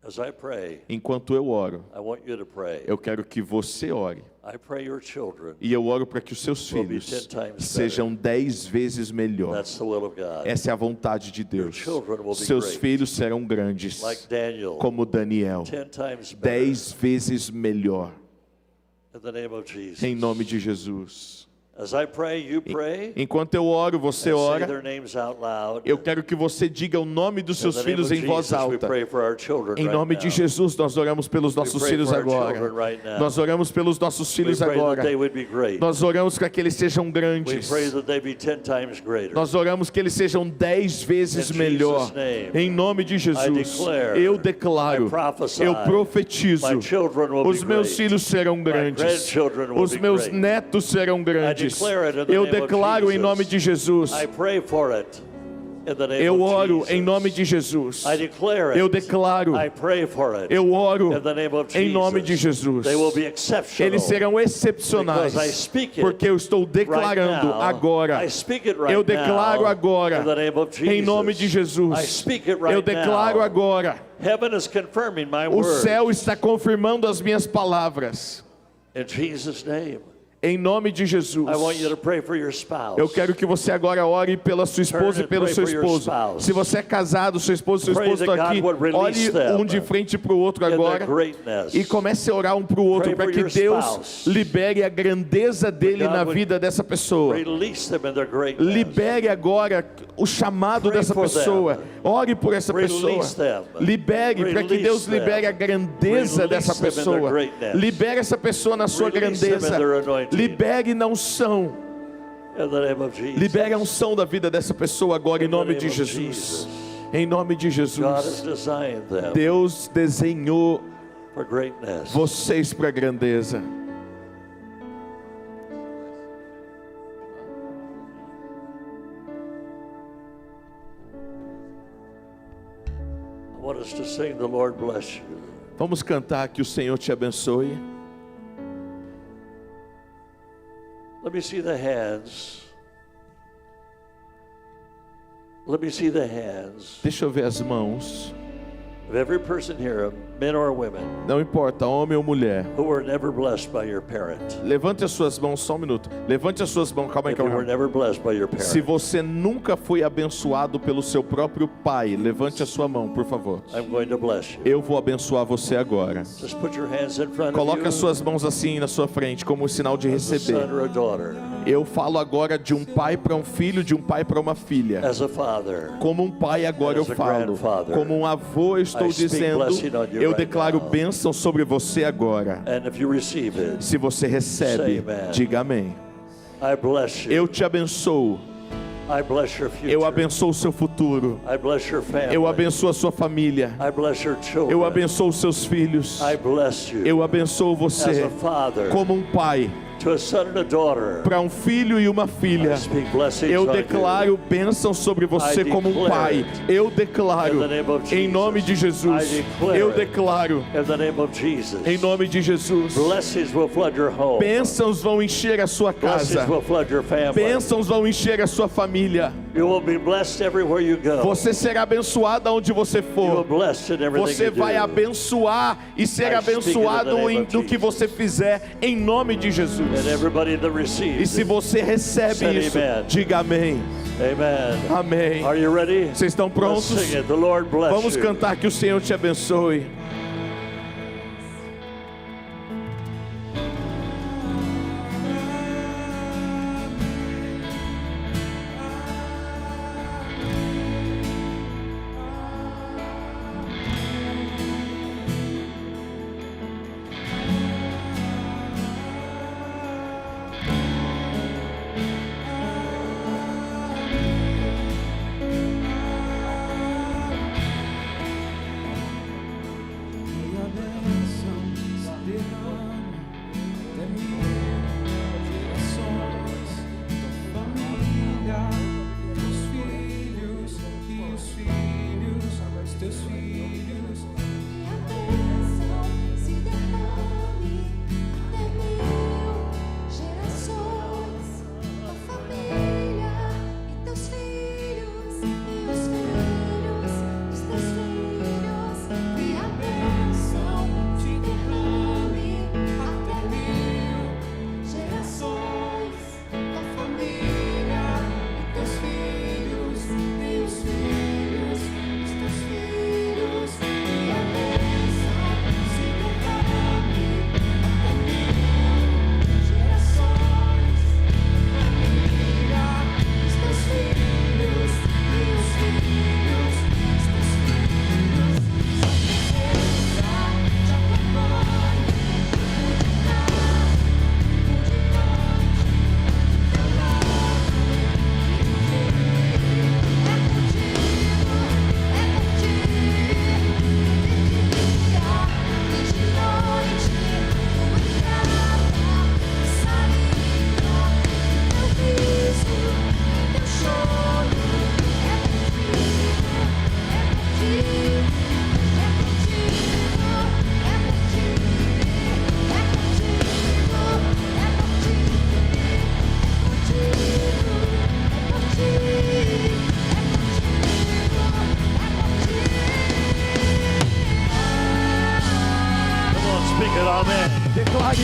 B: As I pray,
C: Enquanto eu oro,
B: I want you to pray.
C: eu quero que você ore.
B: I pray your children.
C: E eu oro para que os seus
B: Will be
C: filhos
B: 10 times
C: sejam 10 vezes melhor.
B: That's the will of God.
C: Essa é a vontade de Deus.
B: children will be
C: Seus
B: great.
C: filhos serão grandes,
B: Like Daniel,
C: como Daniel.
B: 10 times better.
C: 10 vezes melhor,
B: In the name of Jesus.
C: em nome de Jesus.
B: As I pray, you pray.
C: Enquanto eu oro, você
B: and say
C: ora.
B: their names out loud.
C: Eu quero que você diga o nome dos
B: In
C: seus
B: the name
C: filhos
B: of
C: em voz
B: Jesus, we
C: alta.
B: pray for our children
C: Em
B: right
C: nome
B: now.
C: de Jesus, nós oramos pelos nossos
B: pray
C: filhos
B: for our
C: agora.
B: children right now.
C: Nós oramos pelos nossos
B: We
C: filhos
B: pray
C: agora.
B: that they would be great.
C: Nós oramos para que eles sejam
B: We
C: grandes.
B: pray that they be 10 times greater.
C: Nós oramos que eles sejam 10 vezes
B: In
C: melhor.
B: Jesus' name,
C: Em nome de Jesus, eu declaro,
B: I prophesy,
C: eu profetizo,
B: my children will
C: os
B: be
C: meus
B: great.
C: filhos serão grandes,
B: grandchildren will
C: os
B: be
C: meus
B: great.
C: netos serão grandes.
B: declare it in the
C: Eu
B: name of
C: declaro em
B: Jesus.
C: nome de Jesus.
B: I pray for it in the name
C: Eu
B: of
C: oro
B: Jesus.
C: em nome de Jesus.
B: I declare it.
C: Eu declaro,
B: I pray for it
C: eu oro
B: in the name of
C: em
B: Jesus.
C: nome de Jesus.
B: They will be exceptional.
C: Eles serão excepcionais,
B: Because I speak it
C: porque eu estou declarando
B: right now.
C: agora.
B: I speak it right
C: Eu declaro
B: now
C: agora,
B: in the name of Jesus.
C: em nome de Jesus.
B: I speak it right
C: Eu declaro
B: now.
C: agora.
B: Heaven is confirming my
C: O
B: word.
C: céu está confirmando as minhas palavras.
B: In Jesus' name.
C: Em nome de Jesus.
B: I want you to pray for your spouse.
C: Eu quero que você agora ore pela sua esposa e pelo seu esposo. Se você é casado, seu esposo e seu esposo estão aqui, olhe um de frente para o outro agora e comece a orar um para o outro para que Deus libere a grandeza dele na vida dessa pessoa. Libere agora o chamado dessa pessoa. Ore por essa pessoa. Libere para que Deus libere a grandeza dessa pessoa. Libere essa pessoa na sua grandeza. Libere na unção. Libere a unção da vida dessa pessoa agora em nome de Jesus. Em nome de Jesus. Deus desenhou vocês para a grandeza. Vamos cantar que o Senhor te abençoe.
B: Let me see the hands. Let me see the hands.
C: Deixa eu ver as mãos.
B: Of every person here, men or women,
C: não importa, homem ou mulher,
B: who were never blessed by your parent.
C: Levante as suas mãos, só um minuto. Levante as suas mãos, calma aí, calma aí.
B: If you were never blessed by your parent.
C: Se você nunca foi abençoado pelo seu próprio pai, levante a sua mão, por favor.
B: I'm going to bless you.
C: Eu vou abençoar você agora.
B: Just put your hands in front
C: Coloque
B: of you,
C: as suas mãos assim na sua frente, como um sinal de receber.
B: as a son or a daughter.
C: Eu falo agora de um pai para um filho, de um pai para uma filha.
B: As a father.
C: Como um pai agora eu
B: As a
C: falo.
B: grandfather.
C: Como um avô eu estou
B: I speak
C: dizendo,
B: blessing on you
C: eu
B: right
C: declaro
B: now.
C: bênção sobre você agora.
B: And if you receive it,
C: Se você recebe,
B: say amen.
C: diga amém.
B: I bless you.
C: Eu te abençoo.
B: I bless your future.
C: Eu abençoo o seu futuro.
B: I bless your family.
C: Eu abençoo a sua família.
B: I bless your children.
C: Eu abençoo os seus filhos.
B: I bless you.
C: Eu abençoo você
B: As a father,
C: como um pai
B: to a son and a daughter.
C: para um filho e uma filha.
B: I speak blessings
C: Eu
B: on
C: declaro bênção sobre você
B: I
C: como um
B: declare
C: pai.
B: it.
C: Eu declaro
B: In the name of
C: em
B: Jesus.
C: nome de Jesus.
B: I declare
C: Eu
B: it.
C: declaro
B: you. In the name of Jesus.
C: em nome de Jesus.
B: Blessings will flood your home.
C: Bênçãos vão encher a sua casa.
B: Blessings will flood your family.
C: Bênçãos vão encher a sua família.
B: You will be blessed everywhere you go.
C: Você será abençoado aonde você
B: You
C: for.
B: will be blessed in everything
C: Você
B: you do.
C: vai abençoar e ser
B: I speak
C: abençoado
B: in the name
C: em
B: of
C: do que
B: Jesus.
C: você fizer em nome de Jesus.
B: And everybody that
C: E
B: receives
C: se
B: it,
C: você recebe
B: Say
C: isso,
B: amen.
C: diga amém.
B: amen.
C: Amém.
B: Are you ready?
C: Vocês estão
B: Let's
C: prontos?
B: sing it. The Lord bless
C: Vamos
B: you.
C: cantar que o Senhor te abençoe.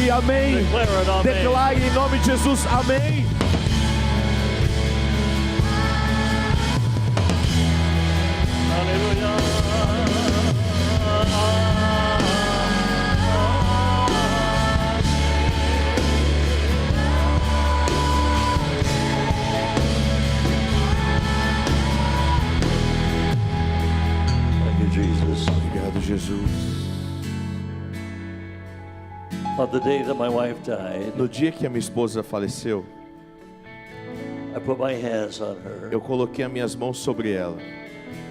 C: Declare amém.
B: Declare it, amém.
C: Declare em nome de Jesus, amém.
B: Aleluia. Thank you, Jesus.
C: Obrigado, Jesus.
B: On the day that my wife died,
C: No dia que a minha esposa faleceu,
B: I put my hands on her.
C: eu coloquei as minhas mãos sobre ela.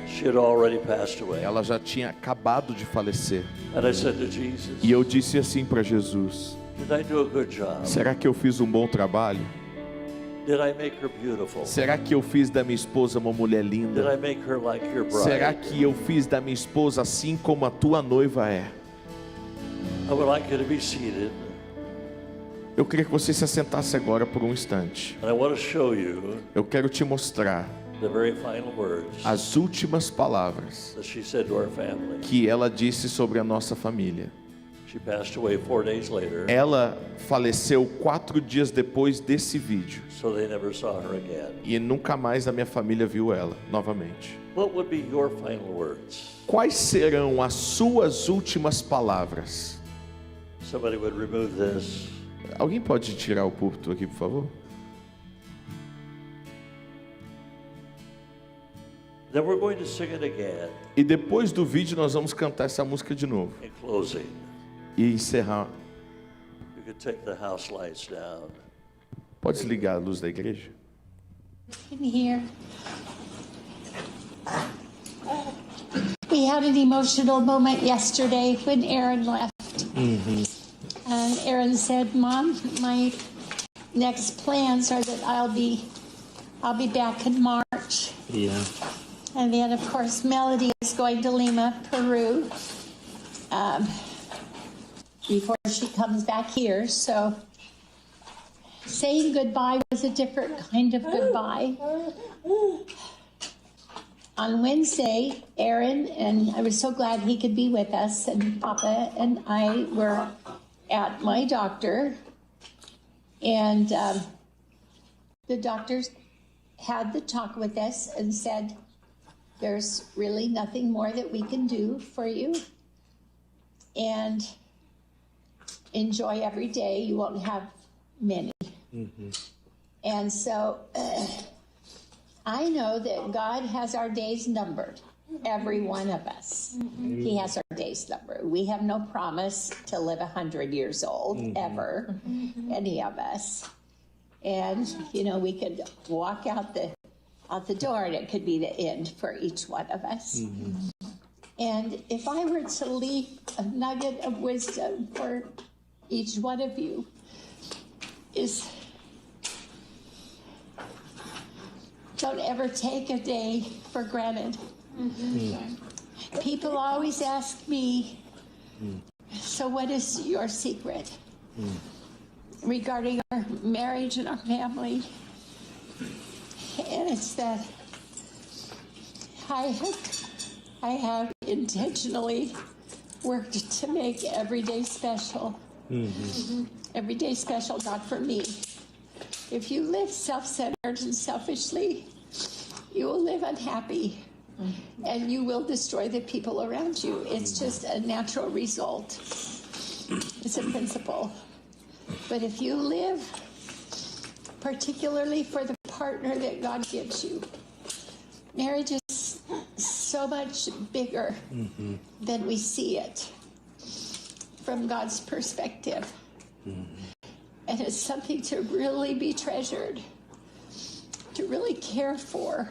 B: She had already passed away.
C: Ela já tinha acabado de falecer.
B: And I said to Jesus,
C: E eu disse assim para Jesus:
B: did I do a good job?
C: será que eu fiz um bom trabalho?
B: Did I make her beautiful?
C: Será que eu fiz da minha esposa uma mulher
B: Did I
C: linda?
B: make her like your bride?
C: Será que eu fiz da minha esposa assim como a tua noiva é?
B: I would like you to be seated.
C: Eu queria que você se assentasse agora por um instante.
B: And I want to show you
C: Eu quero te mostrar
B: the very final words
C: as últimas palavras
B: that she said to our family.
C: que ela disse sobre a nossa família.
B: She passed away 4 days later,
C: Ela faleceu 4 dias depois desse vídeo.
B: so they never saw her again.
C: E nunca mais a minha família viu ela novamente.
B: What would be your final words?
C: Quais serão as suas últimas palavras?
B: Somebody would remove this.
C: Alguém pode tirar o púlpito aqui, por favor?
B: Then we're going to sing it again
C: E depois do vídeo nós vamos cantar essa música de novo.
B: in closing.
C: E encerrar.
B: You could take the house lights down.
C: Pode desligar a luz da igreja?
D: In here. We had an emotional moment yesterday when Aaron left. And Aaron said, "Mom, my next plans are that I'll be back in March."
E: Yeah.
D: And then, of course, Melody is going to Lima, Peru, before she comes back here. So saying goodbye was a different kind of goodbye. On Wednesday, Aaron, and I was so glad he could be with us, and Papa and I were at my doctor, and the doctors had the talk with us and said, there's really nothing more that we can do for you, and enjoy every day. You won't have many. And so I know that God has our days numbered, every one of us. He has our days numbered. We have no promise to live 100 years old, ever, any of us. And, you know, we could walk out the door and it could be the end for each one of us. And if I were to leave a nugget of wisdom for each one of you, is don't ever take a day for granted. People always ask me, so what is your secret regarding our marriage and our family? And it's that I have intentionally worked to make every day special. Every day special, not for me. If you live self-centered and selfishly, you will live unhappy and you will destroy the people around you. It's just a natural result. It's a principle. But if you live particularly for the partner that God gives you, marriage is so much bigger than we see it from God's perspective. And it's something to really be treasured, to really care for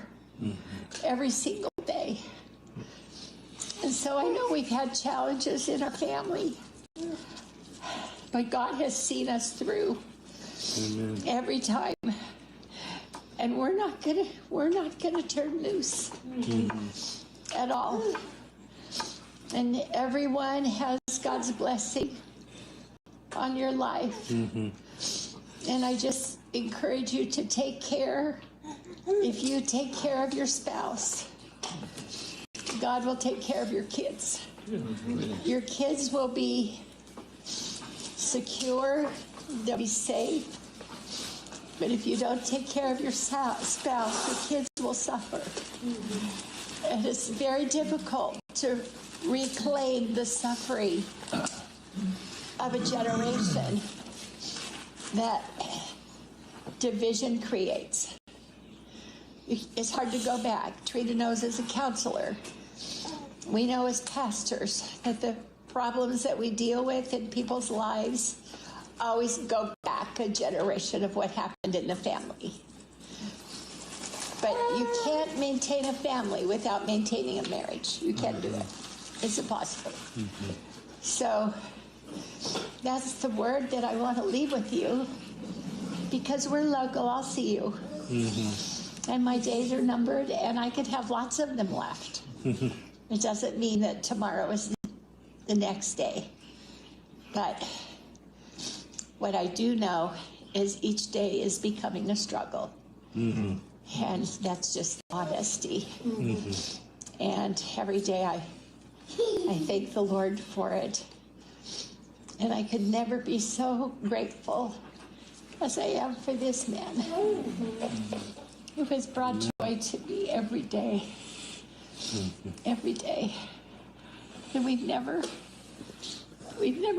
D: every single day. And so I know we've had challenges in our family, but God has seen us through every time. And we're not gonna turn loose at all. And everyone has God's blessing on your life. And I just encourage you to take care. If you take care of your spouse, God will take care of your kids. Your kids will be secure, they'll be safe. But if you don't take care of your spouse, your kids will suffer. And it's very difficult to reclaim the suffering of a generation that division creates. It's hard to go back. Trina knows as a counselor. We know as pastors that the problems that we deal with in people's lives always go back a generation of what happened in the family. But you can't maintain a family without maintaining a marriage. You can't do it. It's impossible. So that's the word that I want to leave with you, because we're local. I'll see you. And my days are numbered, and I could have lots of them left. It doesn't mean that tomorrow is the next day. But what I do know is each day is becoming a struggle. And that's just honesty. And every day I thank the Lord for it. And I could never be so grateful as I am for this man who has brought joy to me every day. Every day. And we've never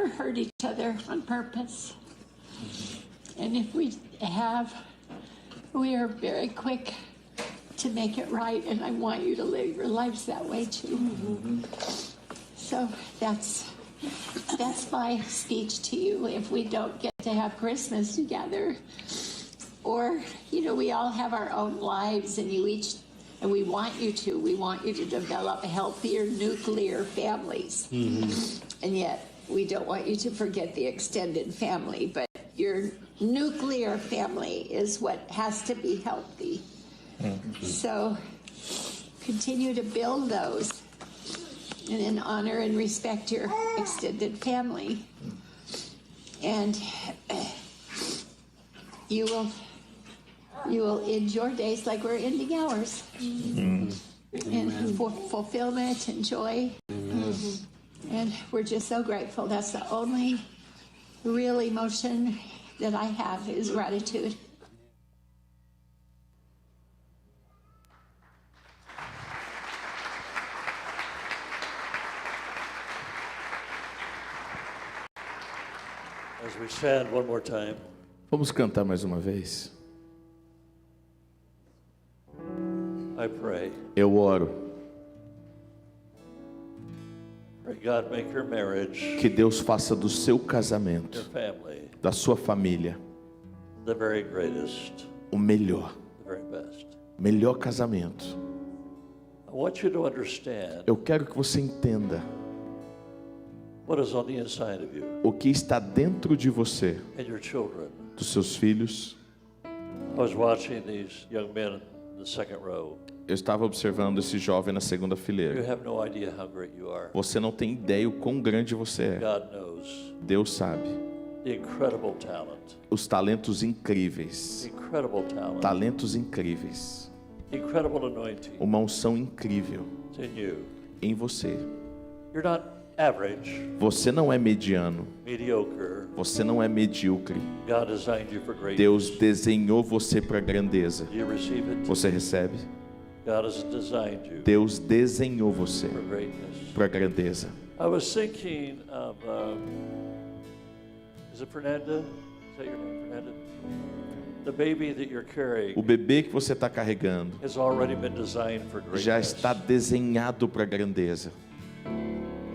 D: hurt each other on purpose. And if we have, we are very quick to make it right, and I want you to live your lives that way too. So that's my speech to you. If we don't get to have Christmas together, or we all have our own lives, and we want you to develop healthier nuclear families. And yet we don't want you to forget the extended family, but your nuclear family is what has to be healthy. So continue to build those, and then honor and respect your extended family. And you will end your days like we're ending ours. And for fulfillment and joy. And we're just so grateful. That's the only real emotion that I have, is gratitude.
B: As we stand one more time.
C: Vamos cantar mais uma vez.
B: I pray.
C: Eu oro.
B: Pray God make your marriage,
C: Que Deus faça do seu
B: your
C: casamento,
B: family,
C: da sua família,
B: the very greatest,
C: o melhor.
B: the very best.
C: Melhor casamento.
B: I want you to understand
C: Eu quero que você entenda
B: what is on the inside of you
C: o que está dentro de você,
B: and your children.
C: dos seus filhos.
B: I was watching these young men in the second row.
C: Eu estava observando esse jovem na segunda
B: You
C: fileira.
B: have no idea how great you are.
C: Você não tem ideia o quão grande você é.
B: God knows
C: Deus sabe.
B: the incredible talent.
C: Os talentos incríveis.
B: Incredible talent.
C: Talentos incríveis.
B: Incredible anointing.
C: Uma unção incrível
B: It's in you.
C: em você.
B: You're not average,
C: Você não é mediano.
B: mediocre.
C: Você não é medíocre.
B: God designed you for greatness.
C: Deus desenhou você para a grandeza.
B: Do you receive it?
C: Você recebe?
B: God has designed you
C: Deus desenhou você
B: for greatness.
C: para a grandeza.
B: I was thinking of, is it Fernanda? Is that your name, Fernanda? The baby that you're carrying
C: O bebê que você está carregando
B: has already been designed for greatness.
C: já está desenhado para a grandeza.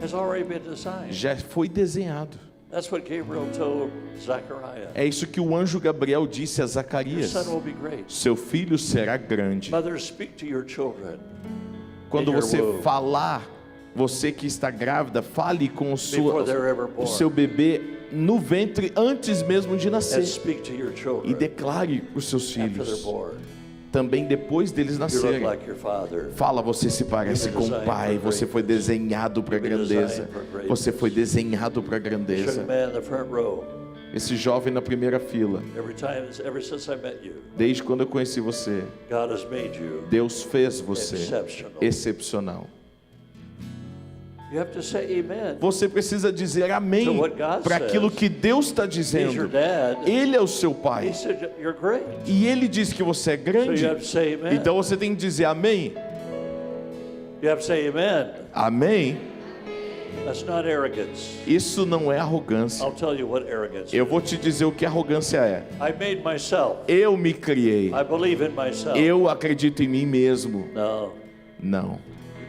B: Has already been designed.
C: Já foi desenhado.
B: That's what Gabriel told Zechariah.
C: É isso que o anjo Gabriel disse a
B: Your
C: Zacarias.
B: son will be great.
C: Seu filho será grande.
B: Mothers, speak to your children.
C: Quando
B: in your
C: você
B: womb.
C: falar, você que está grávida, fale com
B: Before they're ever
C: o seu
B: born.
C: bebê no ventre antes mesmo de
B: And
C: nascer.
B: speak to your
C: E
B: children
C: declare para os seus
B: after they're
C: filhos,
B: born.
C: também depois deles
B: You look
C: nascerem.
B: like your father.
C: Fala, você se parece com o pai, você foi desenhado para a grandeza. Você foi desenhado para a
B: Young
C: grandeza.
B: man in the front row.
C: Esse jovem na primeira fila,
B: Ever since I met you,
C: desde quando eu conheci você,
B: God has made you
C: Deus fez você
B: exceptional.
C: excepcional.
B: You have to say amen.
C: Você precisa dizer amém
B: To what God
C: para aquilo
B: says.
C: que Deus está
B: He's your
C: dizendo.
B: dad.
C: Ele é o seu
B: He
C: pai.
B: said you're great.
C: E ele diz que você é
B: So
C: grande.
B: you have to say amen.
C: Então você tem que dizer amém.
B: You have to say amen.
C: Amém.
B: That's not arrogance.
C: Isso não é arrogância.
B: I'll tell you what arrogance
C: Eu
B: is.
C: vou te dizer o que arrogância é.
B: I made myself.
C: Eu me criei.
B: I believe in myself.
C: Eu acredito em mim mesmo.
B: No.
C: Não.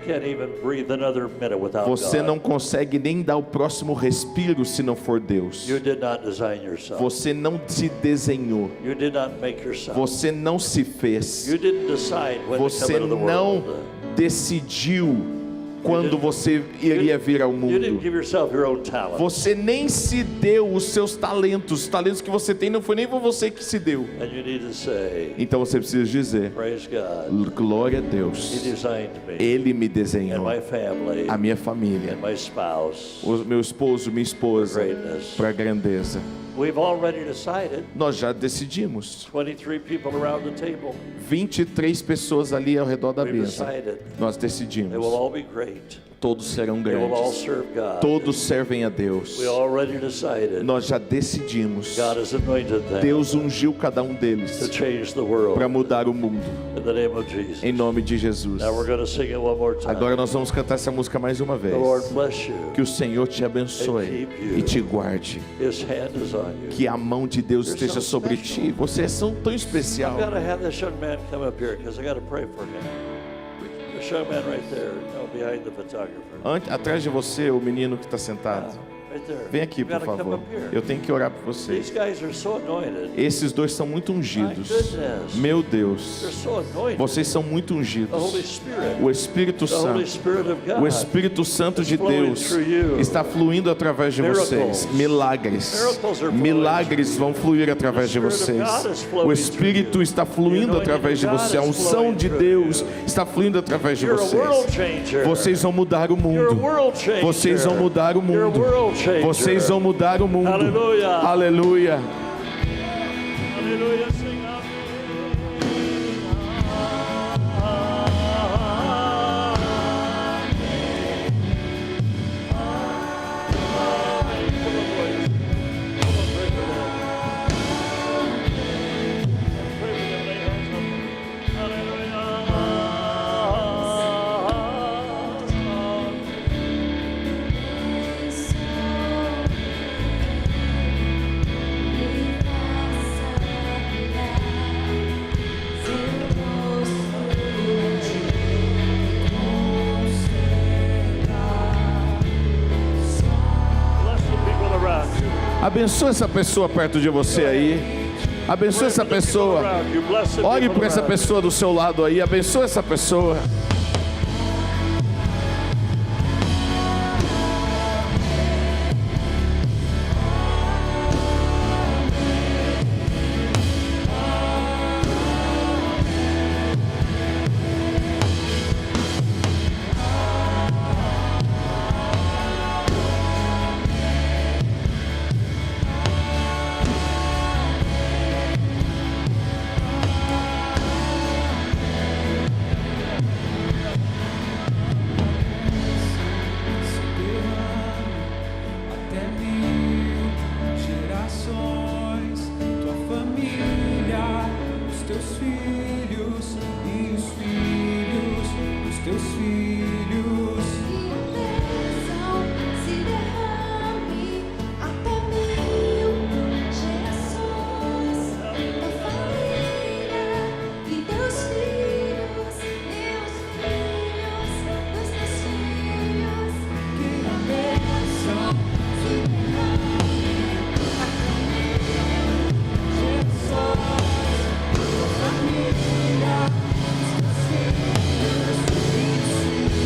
B: You can't even breathe another minute without
C: Você
B: God.
C: não consegue nem dar o próximo respiro se não for Deus.
B: You did not design yourself.
C: Você não se desenhou.
B: You did not make yourself.
C: Você não se fez.
B: You didn't decide when to
C: Você
B: come into the
C: não
B: world.
C: decidiu quando você iria vir ao
B: You didn't
C: mundo.
B: give yourself your own talent.
C: Você nem se deu os seus talentos. Os talentos que você tem não foi nem você que se deu.
B: And you need to say,
C: Então você precisa dizer:
B: praise God.
C: glória a
B: He
C: Deus.
B: designed me
C: Ele me
B: and
C: desenhou,
B: my family
C: a minha família,
B: and my spouse
C: o meu esposo, minha esposa,
B: greatness.
C: para a grandeza.
B: We've already decided.
C: Nós já decidimos.
B: 23 people around the table.
C: 23 pessoas ali ao redor da
B: We've
C: mesa.
B: decided
C: Nós
B: they will
C: decidimos.
B: all be great.
C: Todos serão
B: They will all
C: grandes.
B: serve God.
C: Todos servem a Deus.
B: We already decided
C: Nós já decidimos.
B: God has anointed them
C: Deus ungiu cada um
B: to
C: deles
B: change the world
C: para mudar o mundo.
B: in the name of Jesus.
C: Em nome de Jesus.
B: Now we're going to sing it one more time.
C: Agora nós vamos cantar essa música mais uma
B: The Lord
C: vez.
B: bless you.
C: Que o Senhor te abençoe e te guarde.
B: His hand is on you.
C: Que a mão de Deus esteja sobre ti. Você é tão especial.
B: I've got to have this young man come up here because I got to pray for him. This young man right there, behind the photographer.
C: Atrás de você, o menino que está sentado.
B: Right there.
C: Vem aqui,
B: You
C: por
B: gotta come
C: favor.
B: up here.
C: Eu tenho que orar por
B: These
C: vocês.
B: guys are so anointed.
C: Esses dois são muito
B: My
C: ungidos.
B: goodness.
C: Meu
B: They're
C: Deus.
B: so anointed.
C: Vocês são muito
B: The Holy
C: ungidos.
B: Spirit.
C: O Espírito
B: The Holy
C: Santo.
B: Spirit of God.
C: O Espírito Santo de Deus está fluindo através de vocês. Milagres. Milagres vão fluir através de vocês. O Espírito está fluindo através de você. A unção de Deus está fluindo através de
B: You're a world
C: vocês.
B: changer.
C: Vocês vão mudar o
B: You're a
C: mundo.
B: world changer.
C: Vocês vão mudar o
B: You're a
C: mundo.
B: world changer.
C: Vocês vão mudar o mundo.
B: Aleluia.
C: Aleluia.
B: Hallelujah. Sing out. Bless the people around you.
C: Abençoa essa pessoa perto de você aí. Abençoa essa pessoa.
B: Around you. Bless the
C: Ore
B: people
C: por essa
B: around you.
C: pessoa do seu lado aí. Abençoa essa pessoa.
E: Até 1000 gerações, tua família, os teus filhos e os filhos dos teus filhos.
F: Bênção se derrame até 1000 gerações da família e teus filhos dos teus filhos. Que a bênção se derrame até 1000 gerações da família, os teus filhos e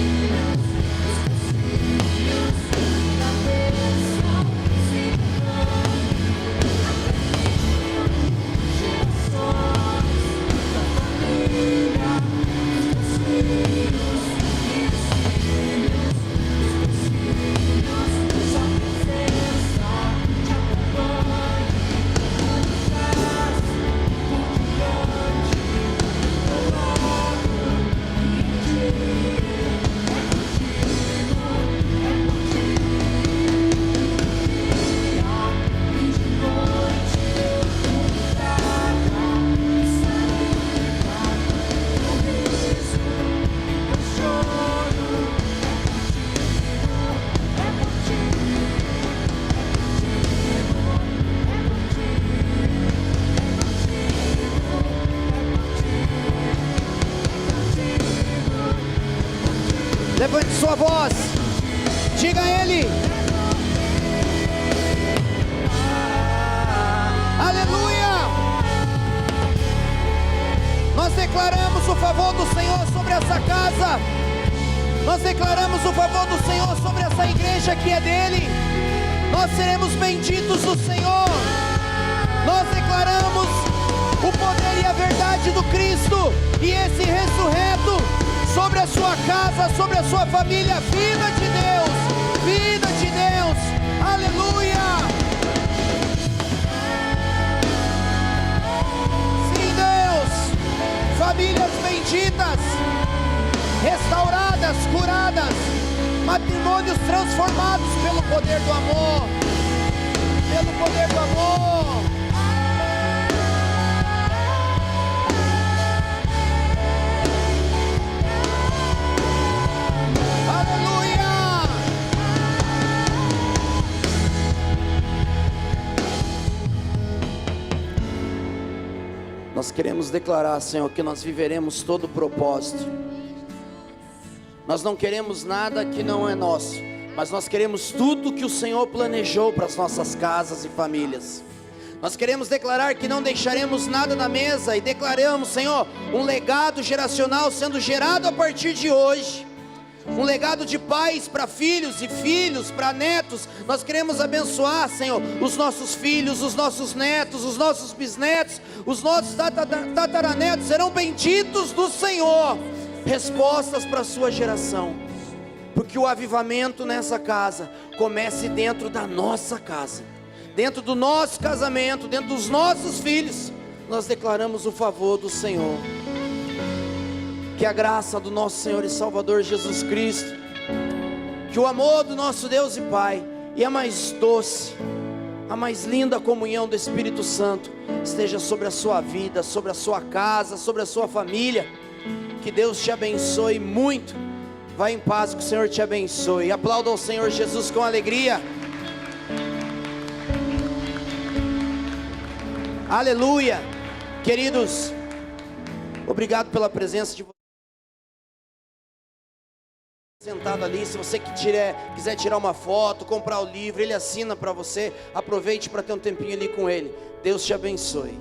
A: Levante sua voz. Diga a Ele. Aleluia. Nós declaramos o favor do Senhor sobre essa casa. Nós declaramos o favor do Senhor sobre essa igreja que é dele. Nós seremos benditos do Senhor. Nós declaramos o poder e a verdade do Cristo e esse ressurreto sobre a sua casa, sobre a sua família. Vida de Deus, vida de Deus. Aleluia. Sim, Deus. Famílias benditas, restauradas, curadas, matrimônios transformados pelo poder do amor, pelo poder do amor. Aleluia! Nós queremos declarar, Senhor, que nós viveremos todo o propósito. Nós não queremos nada que não é nosso, mas nós queremos tudo que o Senhor planejou para as nossas casas e famílias. Nós queremos declarar que não deixaremos nada na mesa e declaramos, Senhor, um legado geracional sendo gerado a partir de hoje. Um legado de pais para filhos e filhos para netos. Nós queremos abençoar, Senhor, os nossos filhos, os nossos netos, os nossos bisnetos, os nossos tataranetos serão benditos do Senhor. Respostas para a sua geração, porque o avivamento nessa casa comece dentro da nossa casa, dentro do nosso casamento, dentro dos nossos filhos. Nós declaramos o favor do Senhor. Que a graça do nosso Senhor e Salvador Jesus Cristo, que o amor do nosso Deus e Pai e a mais doce, a mais linda comunhão do Espírito Santo esteja sobre a sua vida, sobre a sua casa, sobre a sua família. Que Deus te abençoe muito. Vai em paz, que o Senhor te abençoe. Aplauda ao Senhor Jesus com alegria. Aleluia. Queridos, obrigado pela presença de vocês. Sentado ali, se você quiser tirar uma foto, comprar o livro, ele assina para você. Aproveite para ter um tempinho ali com ele. Deus te abençoe.